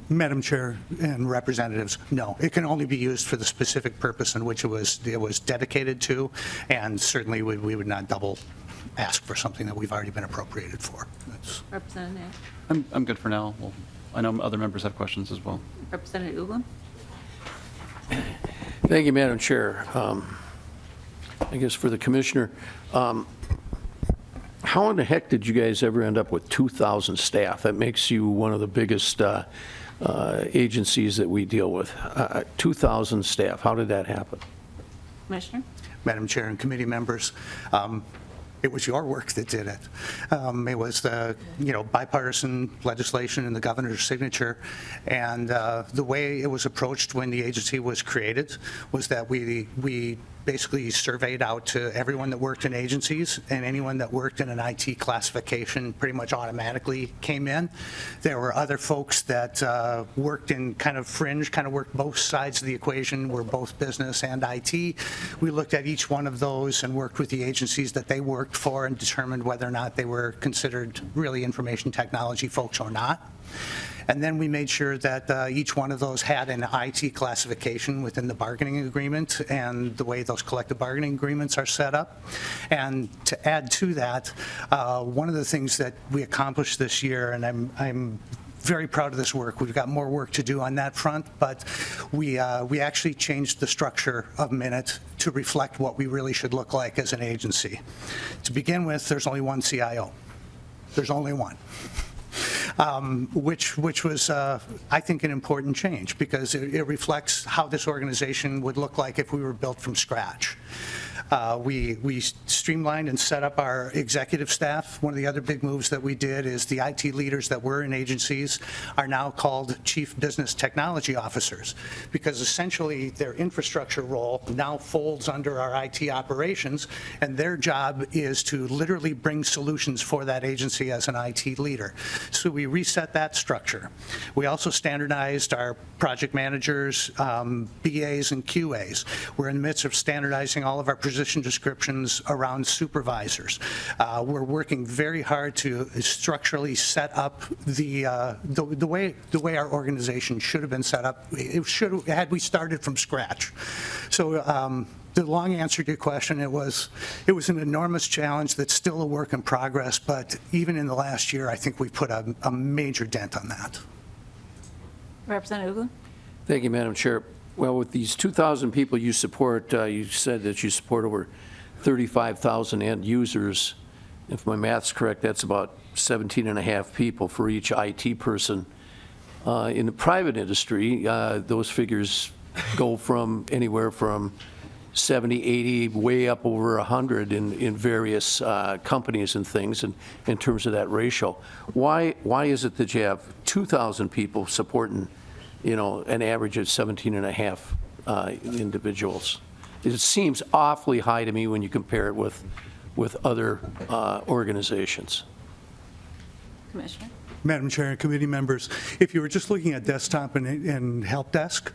Madam Chair and representatives, no. It can only be used for the specific purpose in which it was dedicated to, and certainly we would not double ask for something that we've already been appropriated for. Representative Knapp? I'm good for now. Well, I know other members have questions as well. Representative Uglum? Thank you, Madam Chair. I guess for the Commissioner, how in the heck did you guys ever end up with 2,000 staff? That makes you one of the biggest agencies that we deal with. 2,000 staff, how did that happen? Commissioner? Madam Chair and committee members, it was your work that did it. It was the bipartisan legislation and the governor's signature, and the way it was approached when the agency was created was that we basically surveyed out to everyone that worked in agencies, and anyone that worked in an IT classification pretty much automatically came in. There were other folks that worked in kind of fringe, kind of worked both sides of the equation, were both business and IT. We looked at each one of those and worked with the agencies that they worked for and determined whether or not they were considered really information technology folks or not. And then we made sure that each one of those had an IT classification within the bargaining agreement and the way those collective bargaining agreements are set up. And to add to that, one of the things that we accomplished this year, and I'm very proud of this work. We've got more work to do on that front, but we actually changed the structure of MN.IT to reflect what we really should look like as an agency. To begin with, there's only one CIO. There's only one. Which was, I think, an important change because it reflects how this organization would look like if we were built from scratch. We streamlined and set up our executive staff. One of the other big moves that we did is the IT leaders that were in agencies are now called Chief Business Technology Officers because essentially their infrastructure role now folds under our IT operations, and their job is to literally bring solutions for that agency as an IT leader. So we reset that structure. We also standardized our project managers, BAs, and QAs. We're in the midst of standardizing all of our position descriptions around supervisors. We're working very hard to structurally set up the way our organization should have been set up. It should have, had we started from scratch. So the long answer to your question, it was an enormous challenge that's still a work in progress, but even in the last year, I think we've put a major dent on that. Representative Uglum? Thank you, Madam Chair. Well, with these 2,000 people you support, you said that you support over 35,000 end users. If my math's correct, that's about 17 and a half people for each IT person. In the private industry, those figures go from anywhere from 70, 80, way up over 100 in various companies and things in terms of that ratio. Why is it that you have 2,000 people supporting an average of 17 and a half individuals? It seems awfully high to me when you compare it with other organizations. Commissioner? Madam Chair and committee members, if you were just looking at desktop and help desk,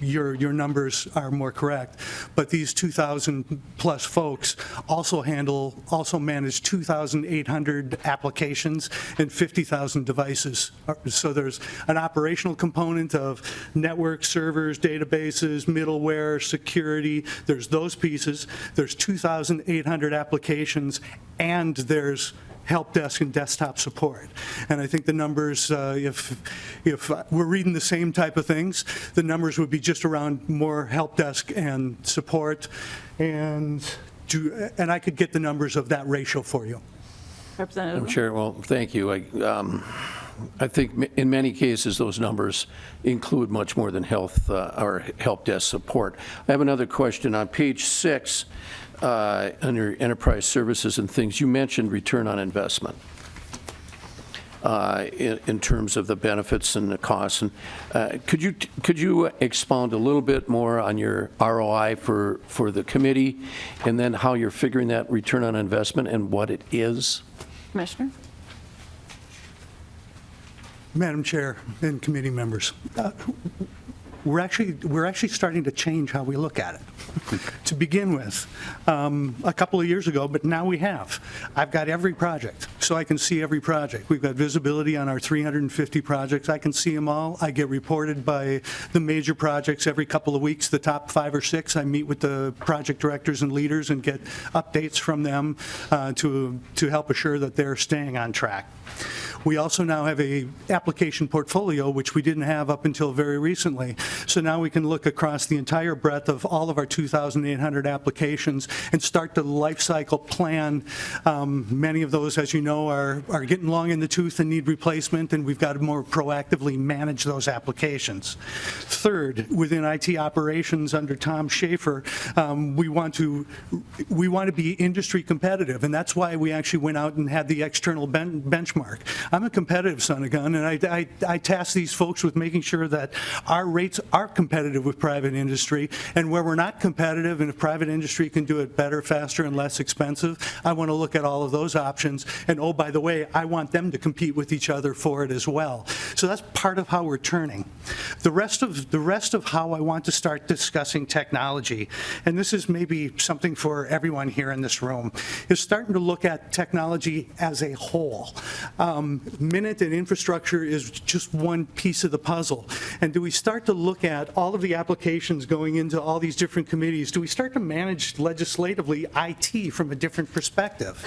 your numbers are more correct. But these 2,000-plus folks also manage 2,800 applications and 50,000 devices. So there's an operational component of network, servers, databases, middleware, security. There's those pieces. There's 2,800 applications, and there's help desk and desktop support. And I think the numbers, if we're reading the same type of things, the numbers would be just around more help desk and support, and I could get the numbers of that ratio for you. Representative Madam Chair, well, thank you. I think in many cases, those numbers include much more than health or help desk support. I have another question. On page 6, under enterprise services and things, you mentioned return on investment in terms of the benefits and the costs. And could you expound a little bit more on your ROI for the committee, and then how you're figuring that return on investment and what it is? Commissioner? Madam Chair and committee members, we're actually starting to change how we look at it. To begin with, a couple of years ago, but now we have. I've got every project, so I can see every project. We've got visibility on our 350 projects. I can see them all. I get reported by the major projects every couple of weeks, the top 5 or 6. I meet with the project directors and leaders and get updates from them to help assure that they're staying on track. We also now have a application portfolio, which we didn't have up until very recently. So now we can look across the entire breadth of all of our 2,800 applications and start to life cycle plan. Many of those, as you know, are getting long in the tooth and need replacement, and we've got to more proactively manage those applications. Third, within IT operations under Tom Schaefer, we want to be industry competitive, and that's why we actually went out and had the external benchmark. I'm a competitive son of gun, and I task these folks with making sure that our rates are competitive with private industry, and where we're not competitive, and if private industry can do it better, faster, and less expensive, I want to look at all of those options. And oh, by the way, I want them to compete with each other for it as well. So that's part of how we're turning. The rest of how I want to start discussing technology, and this is maybe something for everyone here in this room, is starting to look at technology as a whole. Minute and infrastructure is just one piece of the puzzle. And do we start to look at all of the applications going into all these different committees? Do we start to manage legislatively IT from a different perspective?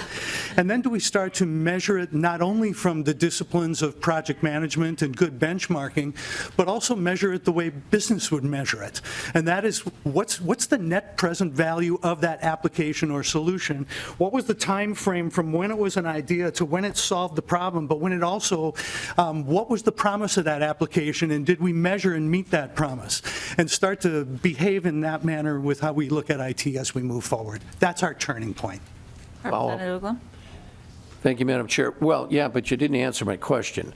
And then do we start to measure it not only from the disciplines of project management and good benchmarking, but also measure it the way business would measure it? And that is, what's the net present value of that application or solution? What was the time frame from when it was an idea to when it solved the problem, but when it also, what was the promise of that application, and did we measure and meet that promise? And start to behave in that manner with how we look at IT as we move forward. That's our turning point. Representative Uglem? Thank you, Madam Chair. Well, yeah, but you didn't answer my question.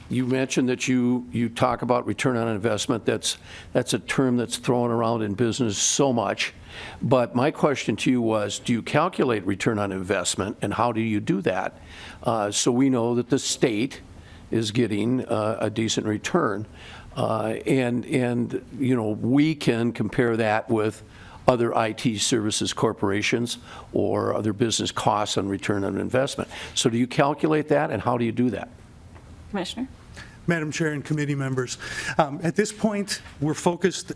You mentioned that you talk about return on investment. That's a term that's thrown around in business so much. But my question to you was, do you calculate return on investment, and how do you do that? So we know that the state is getting a decent return. And you know, we can compare that with other IT services corporations or other business costs on return on investment. So do you calculate that, and how do you do that? Commissioner? Madam Chair and committee members, at this point, we're focused.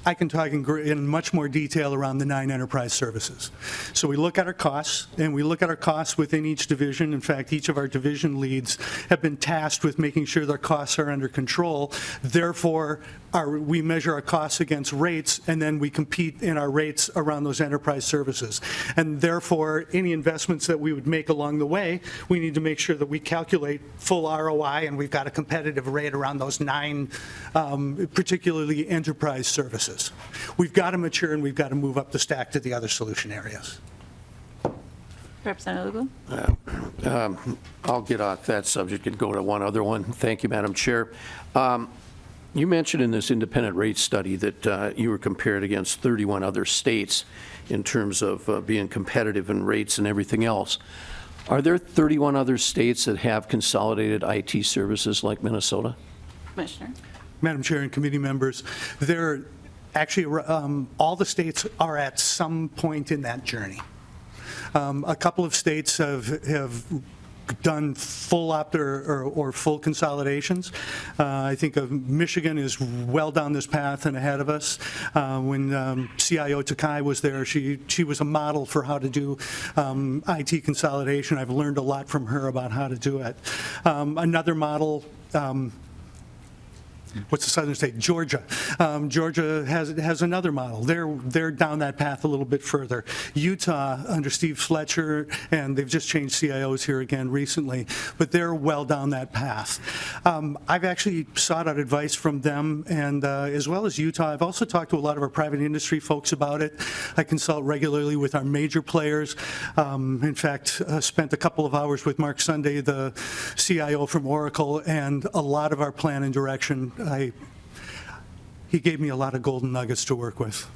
I can talk in much more detail around the 9 enterprise services. So we look at our costs, and we look at our costs within each division. In fact, each of our division leads have been tasked with making sure their costs are under control. Therefore, we measure our costs against rates, and then we compete in our rates around those enterprise services. And therefore, any investments that we would make along the way, we need to make sure that we calculate full ROI, and we've got a competitive rate around those 9, particularly enterprise services. We've got to mature, and we've got to move up the stack to the other solution areas. Representative Uglem? I'll get off that subject and go to one other one. Thank you, Madam Chair. You mentioned in this independent rate study that you were compared against 31 other states in terms of being competitive in rates and everything else. Are there 31 other states that have consolidated IT services like Minnesota? Commissioner? Madam Chair and committee members, there actually, all the states are at some point in that journey. A couple of states have done full opt or full consolidations. I think of Michigan is well down this path and ahead of us. When CIO Takai was there, she was a model for how to do IT consolidation. I've learned a lot from her about how to do it. Another model, what's the southern state? Georgia. Georgia has another model. They're down that path a little bit further. Utah, under Steve Fletcher, and they've just changed CIOs here again recently, but they're well down that path. I've actually sought out advice from them, and as well as Utah. I've also talked to a lot of our private industry folks about it. I consult regularly with our major players. In fact, spent a couple of hours with Mark Sunday, the CIO from Oracle, and a lot of our plan and direction. He gave me a lot of golden nuggets to work with.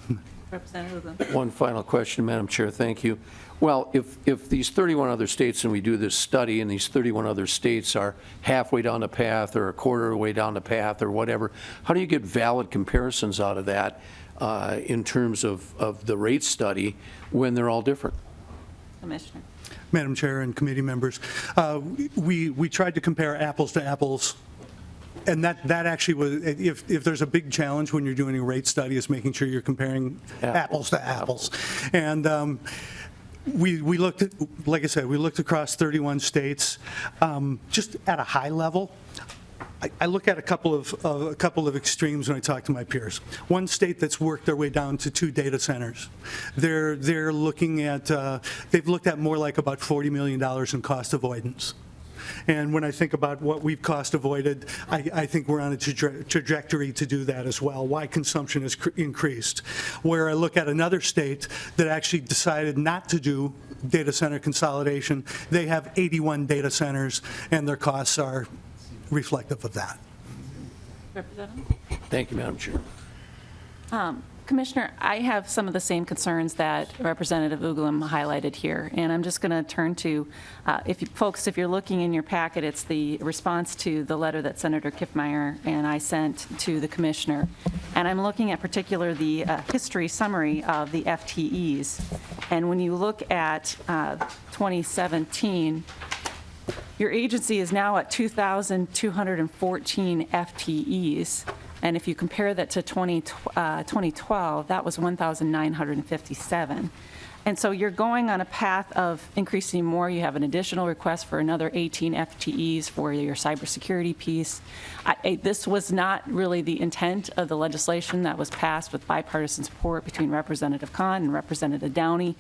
Representative Uglem. One final question, Madam Chair, thank you. Well, if these 31 other states, and we do this study, and these 31 other states are halfway down the path or a quarter of the way down the path or whatever, how do you get valid comparisons out of that in terms of the rate study when they're all different? Commissioner. Madam Chair and committee members, we tried to compare apples to apples. And that actually was, if there's a big challenge when you're doing a rate study, is making sure you're comparing apples to apples. And we looked at, like I said, we looked across 31 states, just at a high level. I look at a couple of extremes when I talk to my peers. One state that's worked their way down to 2 data centers. They're looking at, they've looked at more like about $40 million in cost avoidance. And when I think about what we've cost avoided, I think we're on a trajectory to do that as well, why consumption has increased. Where I look at another state that actually decided not to do data center consolidation, they have 81 data centers, and their costs are reflective of that. Representative. Thank you, Madam Chair. Commissioner, I have some of the same concerns that Representative Uglem highlighted here, and I'm just going to turn to, if you're looking in your packet, it's the response to the letter that Senator Kiffmeyer and I sent to the Commissioner, and I'm looking at particular the history summary of the FTEs, and when you look at 2017, your agency is now at 2,214 FTEs. And if you compare that to 2012, that was 1,957. And so you're going on a path of increasing more. You have an additional request for another 18 FTEs for your cybersecurity piece. This was not really the intent of the legislation that was passed with bipartisan support between Representative Khan and Representative Downey.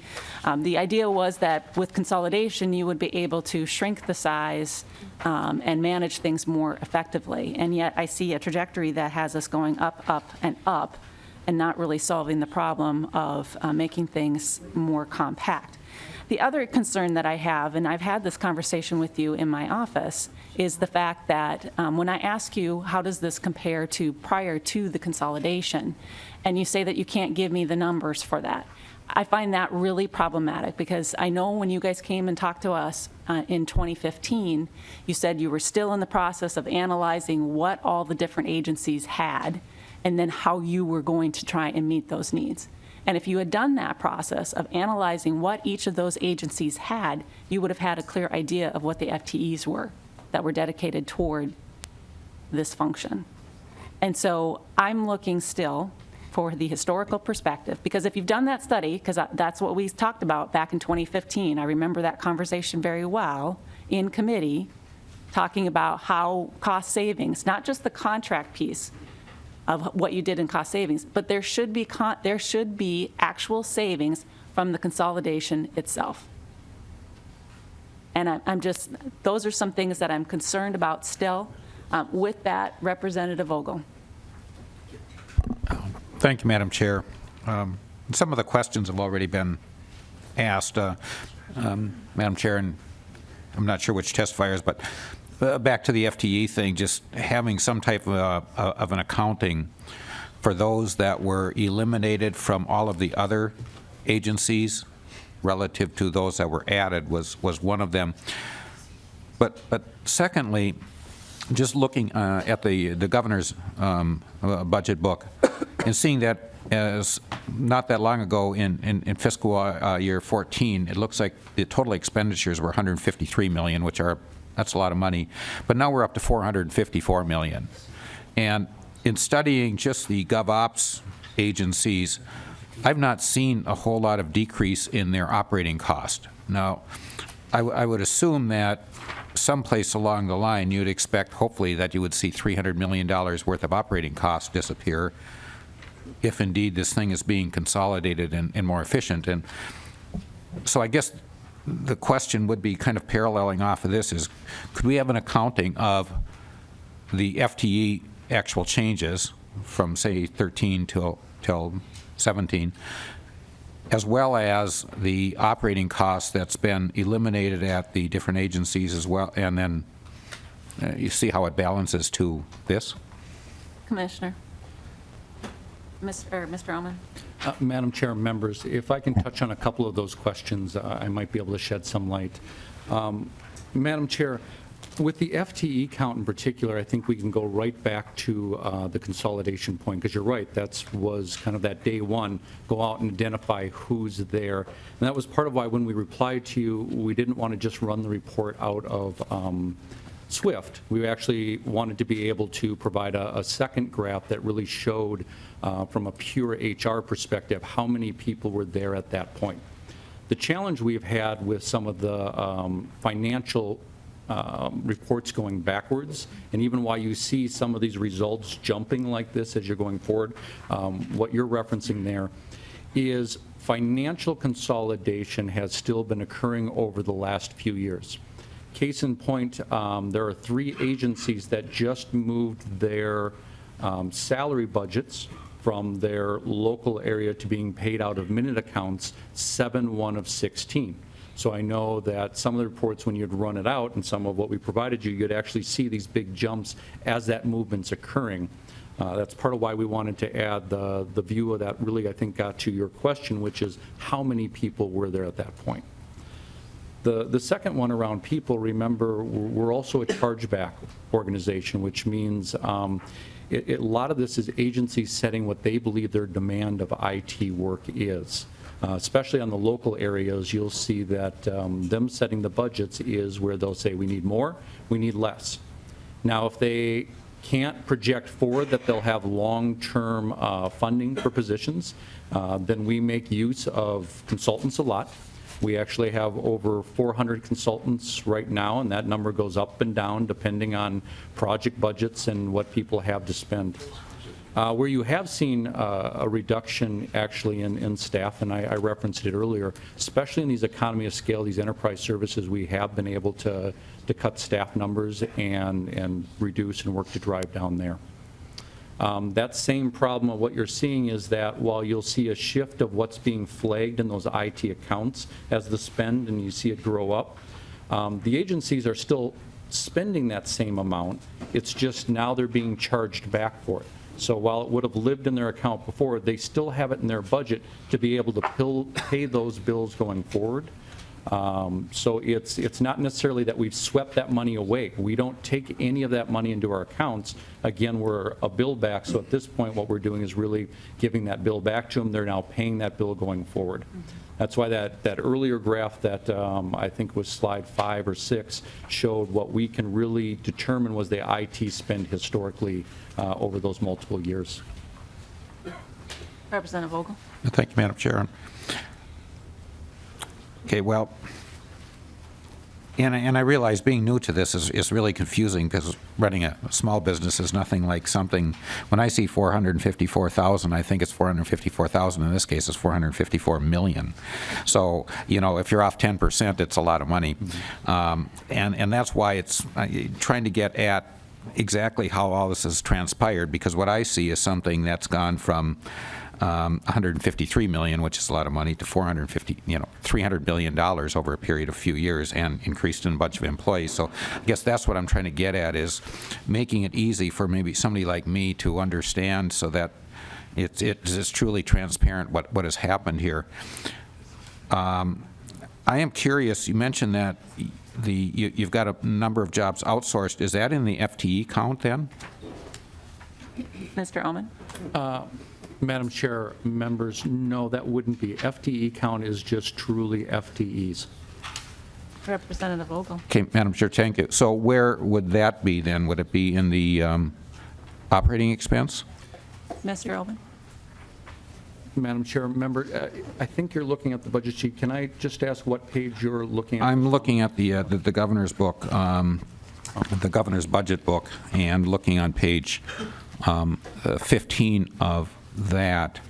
The idea was that with consolidation, you would be able to shrink the size and manage things more effectively. And yet I see a trajectory that has us going up, and not really solving the problem of making things more compact. The other concern that I have, and I've had this conversation with you in my office, is the fact that when I ask you, how does this compare to prior to the consolidation, and you say that you can't give me the numbers for that, I find that really problematic, because I know when you guys came and talked to us in 2015, you said you were still in the process of analyzing what all the different agencies had, and then how you were going to try and meet those needs. And if you had done that process of analyzing what each of those agencies had, you would have had a clear idea of what the FTEs were that were dedicated toward this function. And so I'm looking still for the historical perspective, because if you've done that study, because that's what we talked about back in 2015, I remember that conversation very well in committee, talking about how cost savings, not just the contract piece of what you did in cost savings, but there should be actual savings from the consolidation itself. And I'm just, those are some things that I'm concerned about still. With that, Representative Vogel. Thank you, Madam Chair. Some of the questions have already been asked, Madam Chair, and I'm not sure which testifiers, but back to the FTE thing, just having some type of an accounting for those that were eliminated from all of the other agencies relative to those that were added was one of them. But secondly, just looking at the governor's budget book and seeing that as not that long ago in fiscal year 14, it looks like the total expenditures were $153 million, that's a lot of money, but now we're up to $454 million. And in studying just the GovOps agencies, I've not seen a whole lot of decrease in their operating cost. Now, I would assume that someplace along the line you'd expect, hopefully, that you would see $300 million worth of operating costs disappear if indeed this thing is being consolidated and more efficient. And so I guess the question would be, kind of paralleling off of this, is could we have an accounting of the FTE actual changes from, say, 13 till 17, as well as the operating cost that's been eliminated at the different agencies as well, and then you see how it balances to this? Commissioner. Mr. Ullman? Madam Chair, members, if I can touch on a couple of those questions, I might be able to shed some light. Madam Chair, with the FTE count in particular, I think we can go right back to the consolidation point, because you're right, that was kind of that day one, go out and identify who's there. And that was part of why when we replied to you, we didn't want to just run the report out of Swift. We actually wanted to be able to provide a second graph that really showed from a pure HR perspective how many people were there at that point. The challenge we've had with some of the financial reports going backwards, and even why you see some of these results jumping like this as you're going forward, what you're referencing there is financial consolidation has still been occurring over the last few years. Case in point, there are 3 agencies that just moved their salary budgets from their local area to being paid out of minute accounts 7/1 of 16. So I know that some of the reports, when you'd run it out, and some of what we provided you, you'd actually see these big jumps as that movement's occurring. That's part of why we wanted to add the view of that really, I think, got to your question, which is how many people were there at that point. The second one around people, remember, we're also a chargeback organization, which means a lot of this is agencies setting what they believe their demand of IT work is. Especially on the local areas, you'll see that them setting the budgets is where they'll say, we need more, we need less. Now, if they can't project forward that they'll have long-term funding for positions, then we make use of consultants a lot. We actually have over 400 consultants right now, and that number goes up and down depending on project budgets and what people have to spend. Where you have seen a reduction actually in staff, and I referenced it earlier, especially in these economy of scale, these enterprise services, we have been able to cut staff numbers and reduce and work to drive down there. That same problem of what you're seeing is that while you'll see a shift of what's being flagged in those IT accounts as the spend and you see it grow up, the agencies are still spending that same amount. It's just now they're being charged back for it. So while it would have lived in their account before, they still have it in their budget to be able to pay those bills going forward. So it's not necessarily that we've swept that money away. We don't take any of that money into our accounts. Again, we're a bill back, so at this point what we're doing is really giving that bill back to them. They're now paying that bill going forward. That's why that earlier graph that I think was slide 5 or 6 showed what we can really determine was the IT spend historically over those multiple years. Representative Vogel? Thank you, Madam Chair. Okay, well, and I realize being new to this is really confusing, because running a small business is nothing like something. When I see 454,000, I think it's 454,000. In this case, it's 454 million. So, you know, if you're off 10%, it's a lot of money. And that's why it's trying to get at exactly how all this has transpired, because what I see is something that's gone from 153 million, which is a lot of money, to $300 billion over a period of a few years, and increased in a bunch of employees. So I guess that's what I'm trying to get at, is making it easy for maybe somebody like me to understand, so that it's truly transparent what has happened here. I am curious, you mentioned that you've got a number of jobs outsourced. Is that in the FTE count then? Mr. Ullman? Madam Chair, members, no, that wouldn't be. FTE count is just truly FTEs. Representative Vogel? Okay, Madam Chair, thank you. So where would that be then? Would it be in the operating expense? Mr. Ullman? Madam Chair, member, I think you're looking at the budget sheet. Can I just ask what page you're looking at? I'm looking at the governor's book, the governor's budget book, and looking on page 15 of that.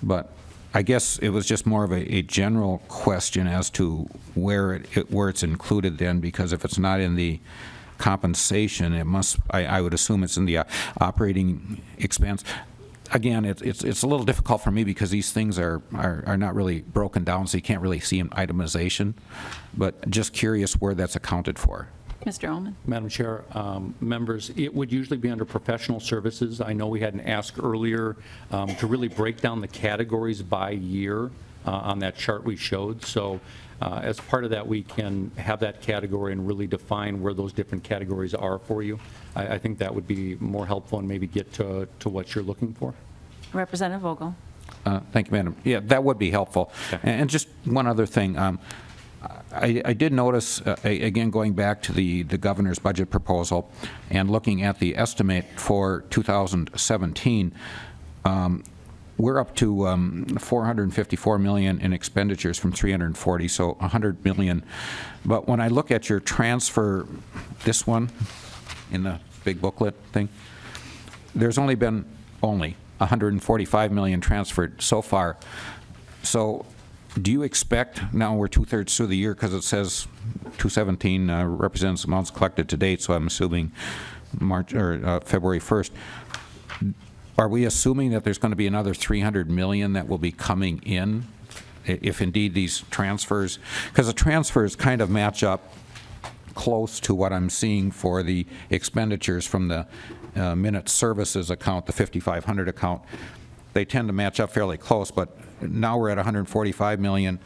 But I guess it was just more of a general question as to where it's included then, because if it's not in the compensation, it must, I would assume it's in the operating expense. Again, it's a little difficult for me because these things are not really broken down, so you can't really see an itemization, but just curious where that's accounted for. Mr. Ullman? Madam Chair, members, it would usually be under professional services. I know we had an ask earlier to really break down the categories by year on that chart we showed. So as part of that, we can have that category and really define where those different categories are for you. I think that would be more helpful and maybe get to what you're looking for. Representative Vogel? Thank you, Madam. Yeah, that would be helpful. Okay. And just one other thing. I did notice, again, going back to the governor's budget proposal and looking at the estimate for 2017, we're up to 454 million in expenditures from 340, so 100 million. But when I look at your transfer, this one in the big booklet thing, there's only been 145 million transferred so far. So do you expect, now we're 2/3 through the year because it says 217 represents amounts collected to date, so I'm assuming March or February 1st. Are we assuming that there's going to be another 300 million that will be coming in if indeed these transfers, because the transfers kind of match up close to what I'm seeing for the expenditures from the MN.IT Services account, the 5500 account. They tend to match up fairly close, but now we're at 145 million,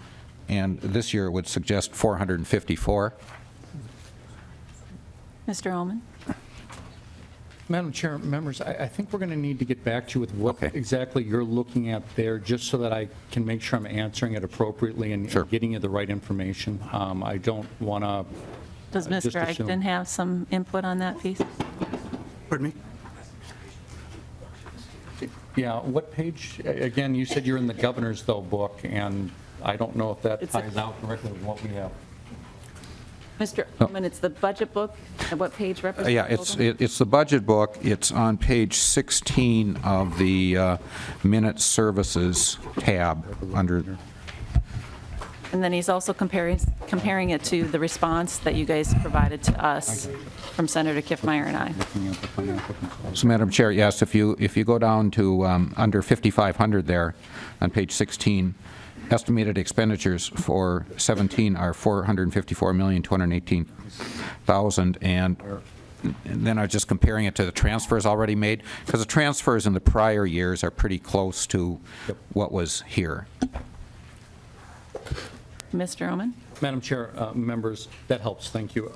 and this year it would suggest 454. Mr. Ullman? Madam Chair, members, I think we're going to need to get back to you with what Okay. exactly you're looking at there, just so that I can make sure I'm answering it appropriately and Sure. getting you the right information. I don't want to Does just Mr. assume. Eichten have some input on that piece? Pardon me? Yeah, what page? Again, you said you're in the governor's, though, book, and I don't know if that It's a- ties out directly with what we have. Mr. Ullman, it's the budget book, and what page, Representative Yeah, Vogel? it's the budget book. It's on page 16 of the MN.IT Services tab under. And then he's also comparing it to the response that you guys provided to us from Senator Kiffmeyer and I. So, Madam Chair, yes, if you go down to under 5500 there on page 16, estimated expenditures for 17 are 454,218,000, and then I was just comparing it to the transfers already made, because the transfers in the prior years are pretty close to what was here. Mr. Ullman? Madam Chair, members, that helps, thank you.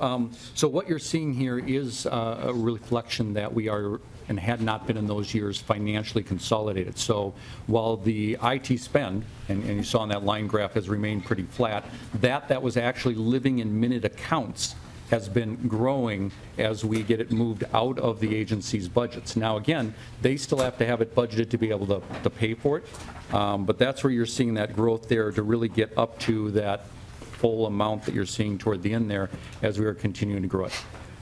So what you're seeing here is a reflection that we are, and had not been in those years, financially consolidated. So while the IT spend, and you saw on that line graph, has remained pretty flat, that was actually living in MN.IT accounts has been growing as we get it moved out of the agency's budgets. Now, again, they still have to have it budgeted to be able to pay for it, but that's where you're seeing that growth there to really get up to that full amount that you're seeing toward the end there as we are continuing to grow it.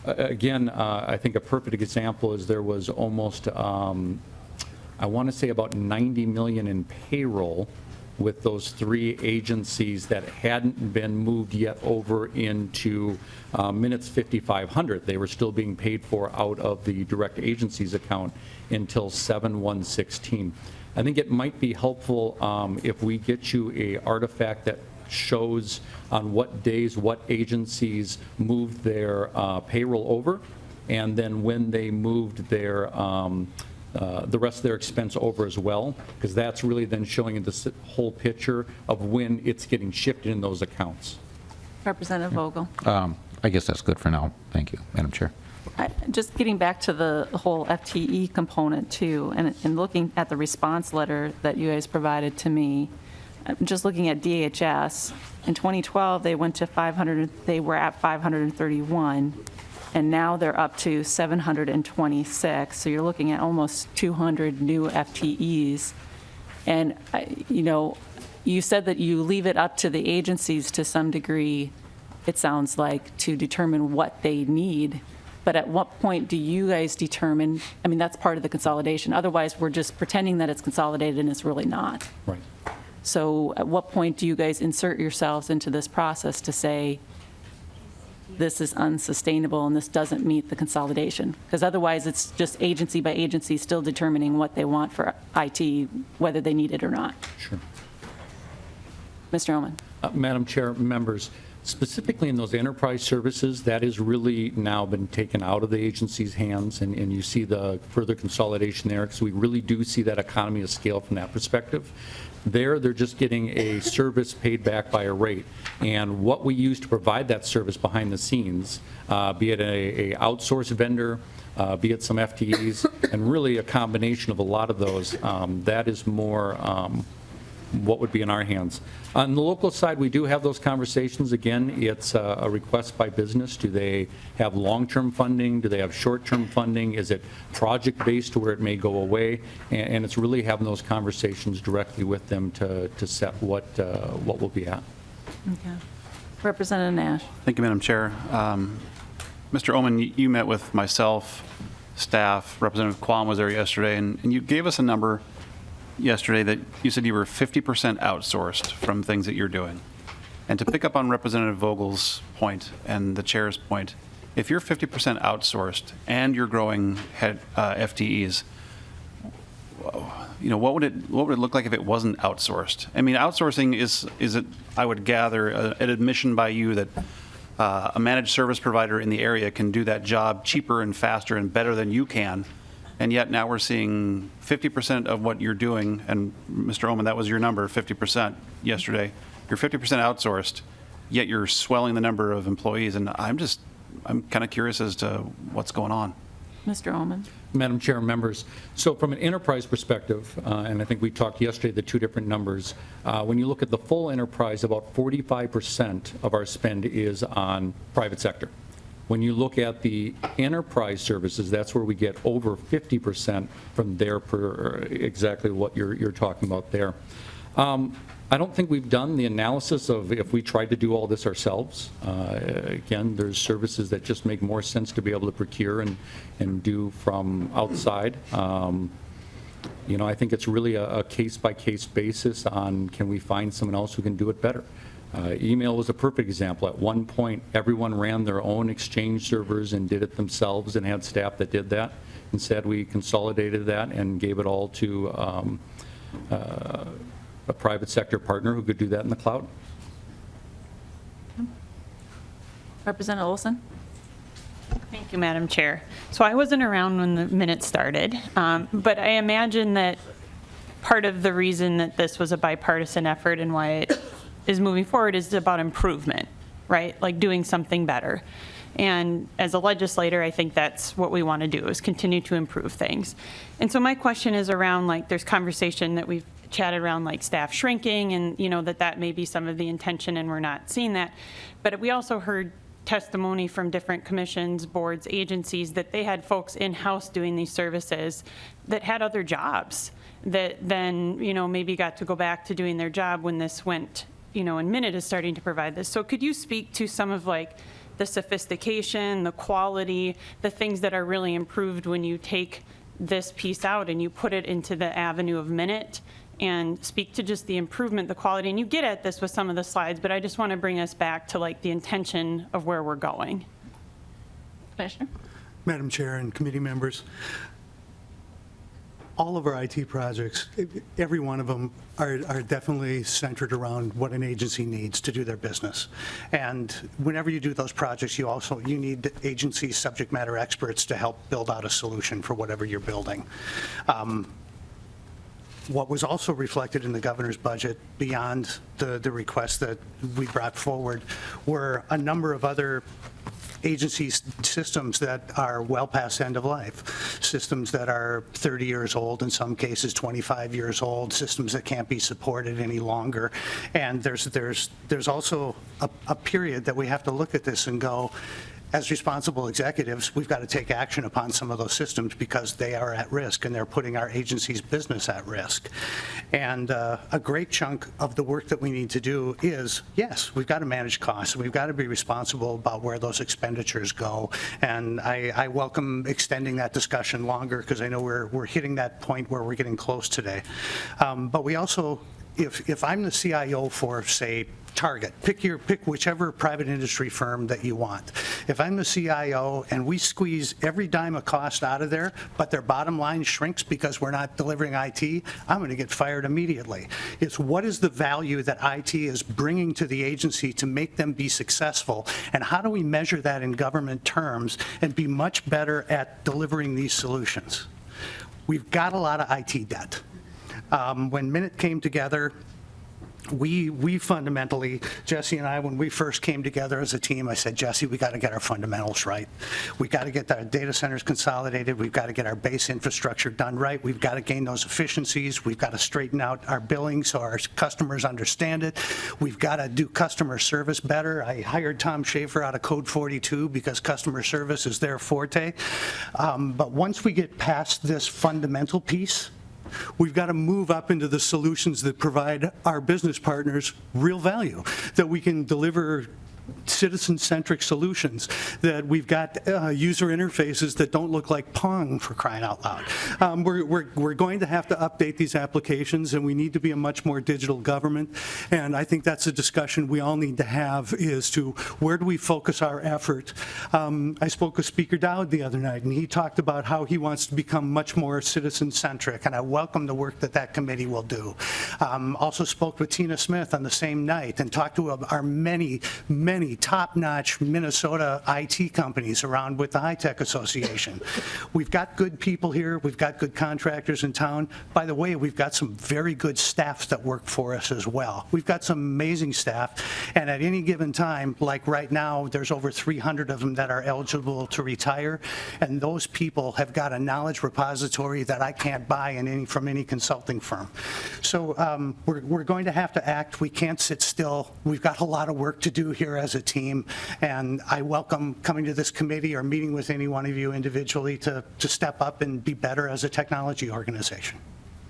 Again, I think a perfect example is there was almost, I want to say about 90 million in payroll with those three agencies that hadn't been moved yet over into MN.IT's 5500. They were still being paid for out of the direct agencies account until 7/1/16. I think it might be helpful if we get you a artifact that shows on what days what agencies moved their payroll over, and then when they moved their the rest of their expense over as well, because that's really then showing you the whole picture of when it's getting shifted in those accounts. Representative Vogel? I guess that's good for now. Thank you, Madam Chair. Just getting back to the whole FTE component too, and looking at the response letter that you guys provided to me, just looking at DHS, in 2012, they went to 500, they were at 531, and now they're up to 726. So you're looking at almost 200 new FTEs. And, you said that you leave it up to the agencies to some degree, it sounds like, to determine what they need. But at what point do you guys determine, that's part of the consolidation. Otherwise, we're just pretending that it's consolidated and it's really not. Right. So at what point do you guys insert yourselves into this process to say, this is unsustainable and this doesn't meet the consolidation? Because otherwise, it's just agency by agency still determining what they want for IT, whether they need it or not. Sure. Mr. Oman. Madam Chair, members, specifically in those enterprise services, that has really now been taken out of the agency's hands, and you see the further consolidation there, because we really do see that economy of scale from that perspective. There, they're just getting a service paid back by a rate. And what we use to provide that service behind the scenes, be it a outsourced vendor, be it some FTEs, and really a combination of a lot of those, that is more what would be in our hands. On the local side, we do have those conversations. Again, it's a request by business. Do they have long-term funding? Do they have short-term funding? Is it project-based to where it may go away? And it's really having those conversations directly with them to set what will be at. Okay. Representative Nash. Thank you, Madam Chair. Mr. Oman, you met with myself, staff, Representative Quam was there yesterday, and you gave us a number yesterday that you said you were 50% outsourced from things that you're doing. And to pick up on Representative Vogel's point and the chair's point, if you're 50% outsourced and you're growing FTEs, what would it look like if it wasn't outsourced? Outsourcing is it, I would gather, an admission by you that a managed service provider in the area can do that job cheaper and faster and better than you can. And yet now we're seeing 50% of what you're doing, and Mr. Oman, that was your number, 50% yesterday. You're 50% outsourced, yet you're swelling the number of employees, and I'm kind of curious as to what's going on. Mr. Oman. Madam Chair, members, so from an enterprise perspective, and I think we talked yesterday, the two different numbers, when you look at the full enterprise, about 45% of our spend is on private sector. When you look at the enterprise services, that's where we get over 50% from there per exactly what you're talking about there. I don't think we've done the analysis of if we tried to do all this ourselves. Again, there's services that just make more sense to be able to procure and do from outside. I think it's really a case-by-case basis on can we find someone else who can do it better. Email was a perfect example. At one point, everyone ran their own Exchange servers and did it themselves and had staff that did that. Instead, we consolidated that and gave it all to a private sector partner who could do that in the cloud. Representative Olson. Thank you, Madam Chair. So I wasn't around when the minute started, but I imagine that part of the reason that this was a bipartisan effort and why it is moving forward is about improvement, right? Like doing something better. And as a legislator, I think that's what we want to do, is continue to improve things. And so my question is around, there's conversation that we've chatted around, staff shrinking, and that may be some of the intention, and we're not seeing that. But we also heard testimony from different commissions, boards, agencies, that they had folks in-house doing these services that had other jobs that then, maybe got to go back to doing their job when this went, and MN.IT is starting to provide this. So could you speak to some of the sophistication, the quality, the things that are really improved when you take this piece out and you put it into the avenue of MN.IT, and speak to just the improvement, the quality? And you get at this with some of the slides, but I just want to bring us back to the intention of where we're going. Commissioner. Madam Chair and committee members, all of our IT projects, every one of them are definitely centered around what an agency needs to do their business. And whenever you do those projects, you need agency subject matter experts to help build out a solution for whatever you're building. What was also reflected in the governor's budget beyond the requests that we brought forward were a number of other agencies' systems that are well past end of life, systems that are 30 years old, in some cases 25 years old, systems that can't be supported any longer. And there's also a period that we have to look at this and go, as responsible executives, we've got to take action upon some of those systems because they are at risk and they're putting our agency's business at risk. And a great chunk of the work that we need to do is, yes, we've got to manage costs. We've got to be responsible about where those expenditures go. And I welcome extending that discussion longer because I know we're hitting that point where we're getting close today. But we also, if I'm the CIO for, say, Target, pick whichever private industry firm that you want. If I'm the CIO and we squeeze every dime of cost out of there, but their bottom line shrinks because we're not delivering IT, I'm going to get fired immediately. It's what is the value that IT is bringing to the agency to make them be successful, and how do we measure that in government terms and be much better at delivering these solutions? We've got a lot of IT debt. When Minute came together, we fundamentally, Jesse and I, when we first came together as a team, I said, Jesse, we got to get our fundamentals right. We got to get our data centers consolidated. We've got to get our base infrastructure done right. We've got to gain those efficiencies. We've got to straighten out our billing so our customers understand it. We've got to do customer service better. I hired Tom Schaefer out of Code 42 because customer service is their forte. But once we get past this fundamental piece, we've got to move up into the solutions that provide our business partners real value, that we can deliver citizen-centric solutions, that we've got user interfaces that don't look like Pong, for crying out loud. We're going to have to update these applications, and we need to be a much more digital government. And I think that's a discussion we all need to have, is to where do we focus our effort. I spoke with Speaker Dowd the other night, and he talked about how he wants to become much more citizen-centric, and I welcome the work that that committee will do. Also spoke with Tina Smith on the same night and talked to our many top-notch Minnesota IT companies around with the High Tech Association. We've got good people here. We've got good contractors in town. By the way, we've got some very good staff that work for us as well. We've got some amazing staff, and at any given time, like right now, there's over 300 of them that are eligible to retire, and those people have got a knowledge repository that I can't buy from any consulting firm. So we're going to have to act. We can't sit still. We've got a lot of work to do here as a team, and I welcome coming to this committee or meeting with any one of you individually to step up and be better as a technology organization.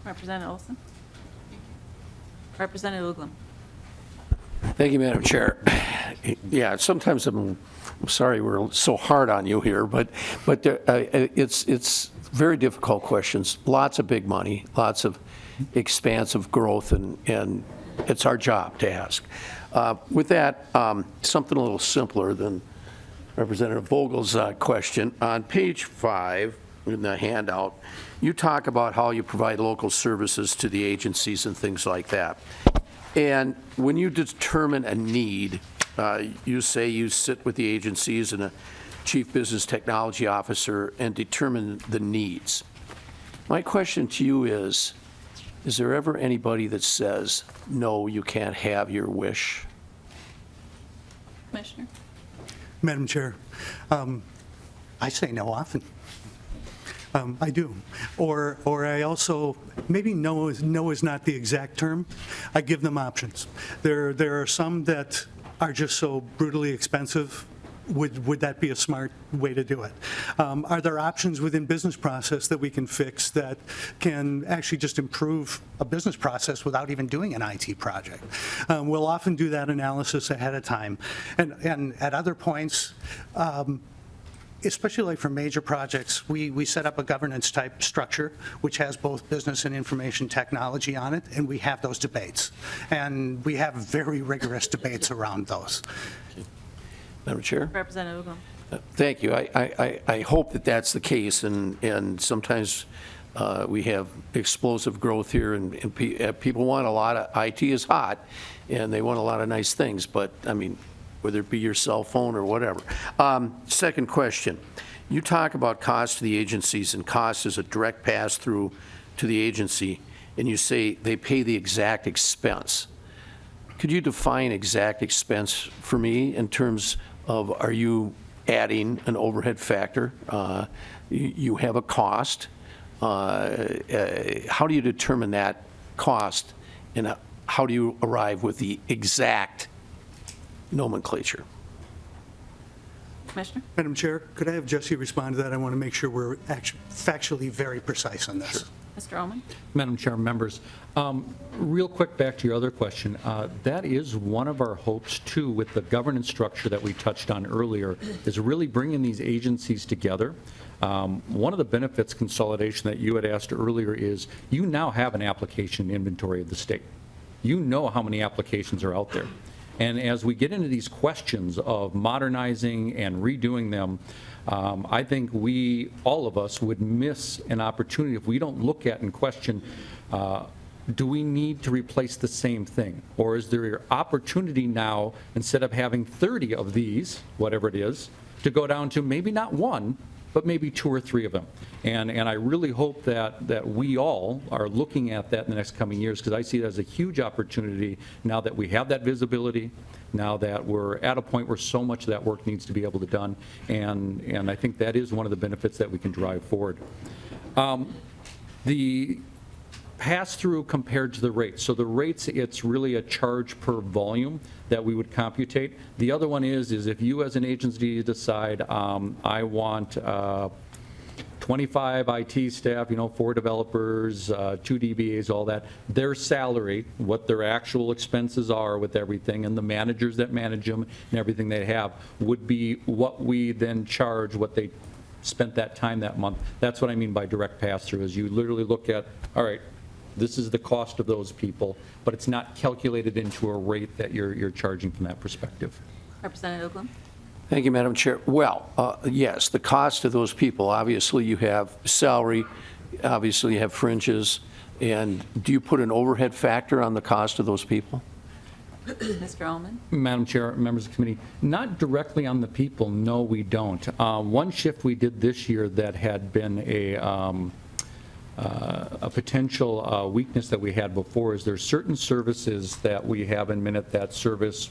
Representative Olson. Representative Uglum. Thank you, Madam Chair. Yeah, sometimes I'm sorry we're so hard on you here, but it's very difficult questions, lots of big money, lots of expansive growth, and it's our job to ask. With that, something a little simpler than Representative Vogel's question. On page 5 in the handout, you talk about how you provide local services to the agencies and things like that. And when you determine a need, you say you sit with the agencies and a chief business technology officer and determine the needs. My question to you is there ever anybody that says, no, you can't have your wish? Commissioner. Madam Chair, I say no often. I do. Or I also, maybe no is not the exact term. I give them options. There are some that are just so brutally expensive. Would that be a smart way to do it? Are there options within business process that we can fix that can actually just improve a business process without even doing an IT project? We'll often do that analysis ahead of time. And at other points, especially like for major projects, we set up a governance type structure which has both business and information technology on it, and we have those debates. And we have very rigorous debates around those. Madam Chair? Representative Uglum. Thank you. I hope that that's the case, and sometimes we have explosive growth here, and people want a lot of, IT is hot, and they want a lot of nice things, but, I mean, whether it be your cell phone or whatever. Second question. You talk about cost to the agencies, and cost is a direct pass-through to the agency, and you say they pay the exact expense. Could you define exact expense for me in terms of, are you adding an overhead factor. You have a cost. How do you determine that cost, and how do you arrive with the exact nomenclature? Commissioner? Madam Chair, could I have Jesse respond to that? I want to make sure we're factually very precise on this. Mr. Ullman? Madam Chair, members, real quick back to your other question. That is one of our hopes, too, with the governance structure that we touched on earlier, is really bringing these agencies together. One of the benefits consolidation that you had asked earlier is you now have an application inventory of the state. You know how many applications are out there. And as we get into these questions of modernizing and redoing them, I think all of us would miss an opportunity if we don't look at and question, do we need to replace the same thing? Or is there opportunity now, instead of having 30 of these, whatever it is, to go down to maybe not one, but maybe 2 or 3 of them. And I really hope that we all are looking at that in the next coming years, because I see it as a huge opportunity now that we have that visibility, now that we're at a point where so much of that work needs to be able to done, and I think that is one of the benefits that we can drive forward. The pass-through compared to the rates. So the rates, it's really a charge per volume that we would computate. The other one is if you as an agency decide, I want 25 IT staff, 4 developers, 2 DBAs, all that, their salary, what their actual expenses are with everything, and the managers that manage them and everything they have would be what we then charge, what they spent that time that month. That's what I mean by direct pass-through, is you literally look at, all right, this is the cost of those people, but it's not calculated into a rate that you're charging from that perspective. Representative Oglen? Thank you, Madam Chair. Well, yes, the cost of those people, obviously you have salary, obviously you have fringes, and do you put an overhead factor on the cost of those people? Mr. Ullman? Madam Chair, members of the committee, not directly on the people, no, we don't. One shift we did this year that had been a potential weakness that we had before is there's certain services that we have in MN.IT that service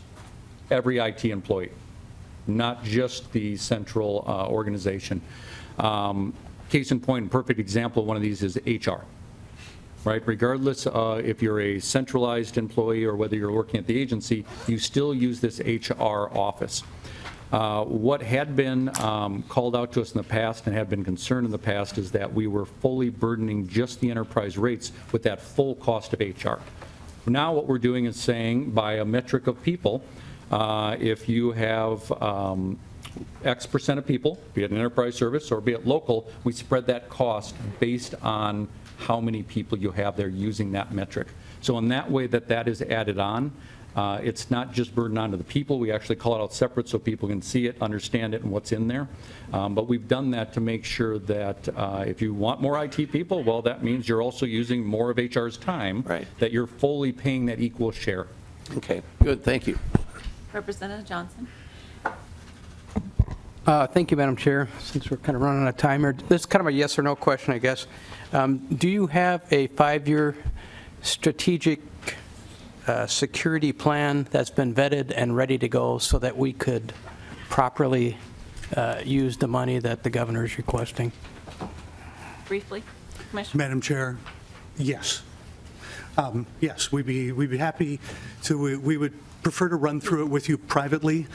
every IT employee, not just the central organization. Case in point, perfect example of one of these is HR, right? Regardless if you're a centralized employee or whether you're working at the agency, you still use this HR office. What had been called out to us in the past and had been concerned in the past is that we were fully burdening just the enterprise rates with that full cost of HR. Now what we're doing is saying, by a metric of people, if you have X percent of people, be it an enterprise service or be it local, we spread that cost based on how many people you have there using that metric. So in that way that is added on, it's not just burden onto the people. We actually call it out separate so people can see it, understand it, and what's in there. But we've done that to make sure that if you want more IT people, well, that means you're also using more of HR's time, Right. that you're fully paying that equal share. Okay, good, thank you. Representative Johnson? Thank you, Madam Chair. Since we're kind of running out of time here, this is kind of a yes or no question, I guess. Do you have a 5-year strategic security plan that's been vetted and ready to go so that we could properly use the money that the governor is requesting? Briefly, Commissioner? Madam Chair, yes. Yes, we'd be happy to, we would prefer to run through it with you privately,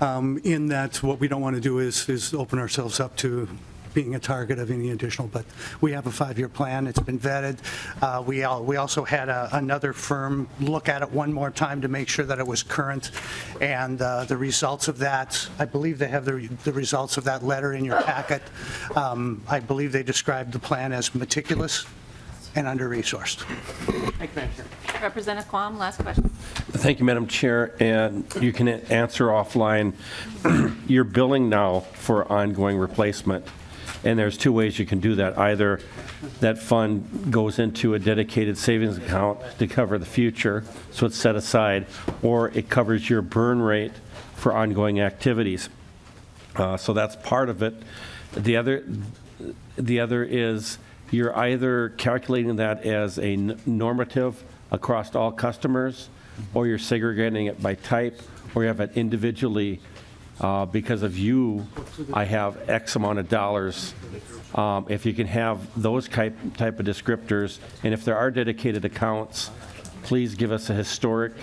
in that what we don't want to do is open ourselves up to being a target of any additional, but we have a 5-year plan. It's been vetted. We also had another firm look at it one more time to make sure that it was current, and the results of that, I believe they have the results of that letter in your packet. I believe they described the plan as meticulous and under-resourced. Thank you, Madam Chair. Representative Quam, last question. Thank you, Madam Chair, and you can answer offline. You're billing now for ongoing replacement, and there's 2 ways you can do that. Either that fund goes into a dedicated savings account to cover the future, so it's set aside, or it covers your burn rate for ongoing activities. So that's part of it. The other is you're either calculating that as a normative across all customers, or you're segregating it by type, or you have it individually Because of you, I have X amount of dollars. If you can have those type of descriptors, and if there are dedicated accounts, please give us a historic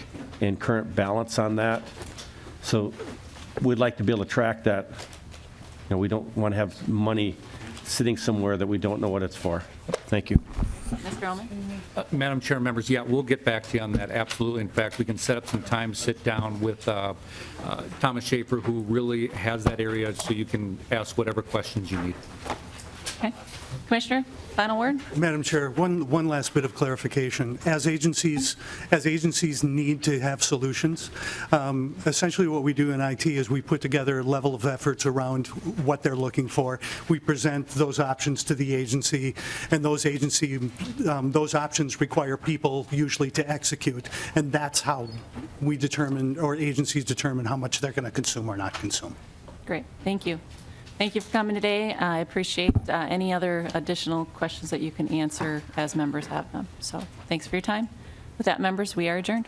and current balance on that. So we'd like to be able to track that. You know, we don't want to have money sitting somewhere that we don't know what it's for. Thank you. Mr. Ullman? Madam Chair, members, yeah, we'll get back to you on that, absolutely. In fact, we can set up some time, sit down with Thomas Schaefer, who really has that area, so you can ask whatever questions you need. Okay. Commissioner, final word? Madam Chair, one last bit of clarification. As agencies need to have solutions, essentially what we do in IT is we put together a level of efforts around what they're looking for. We present those options to the agency, and those options require people usually to execute, and that's how we determine, or agencies determine, how much they're going to consume or not consume. Great, thank you. Thank you for coming today. I appreciate any other additional questions that you can answer as members have them. So thanks for your time. With that, members, we are adjourned.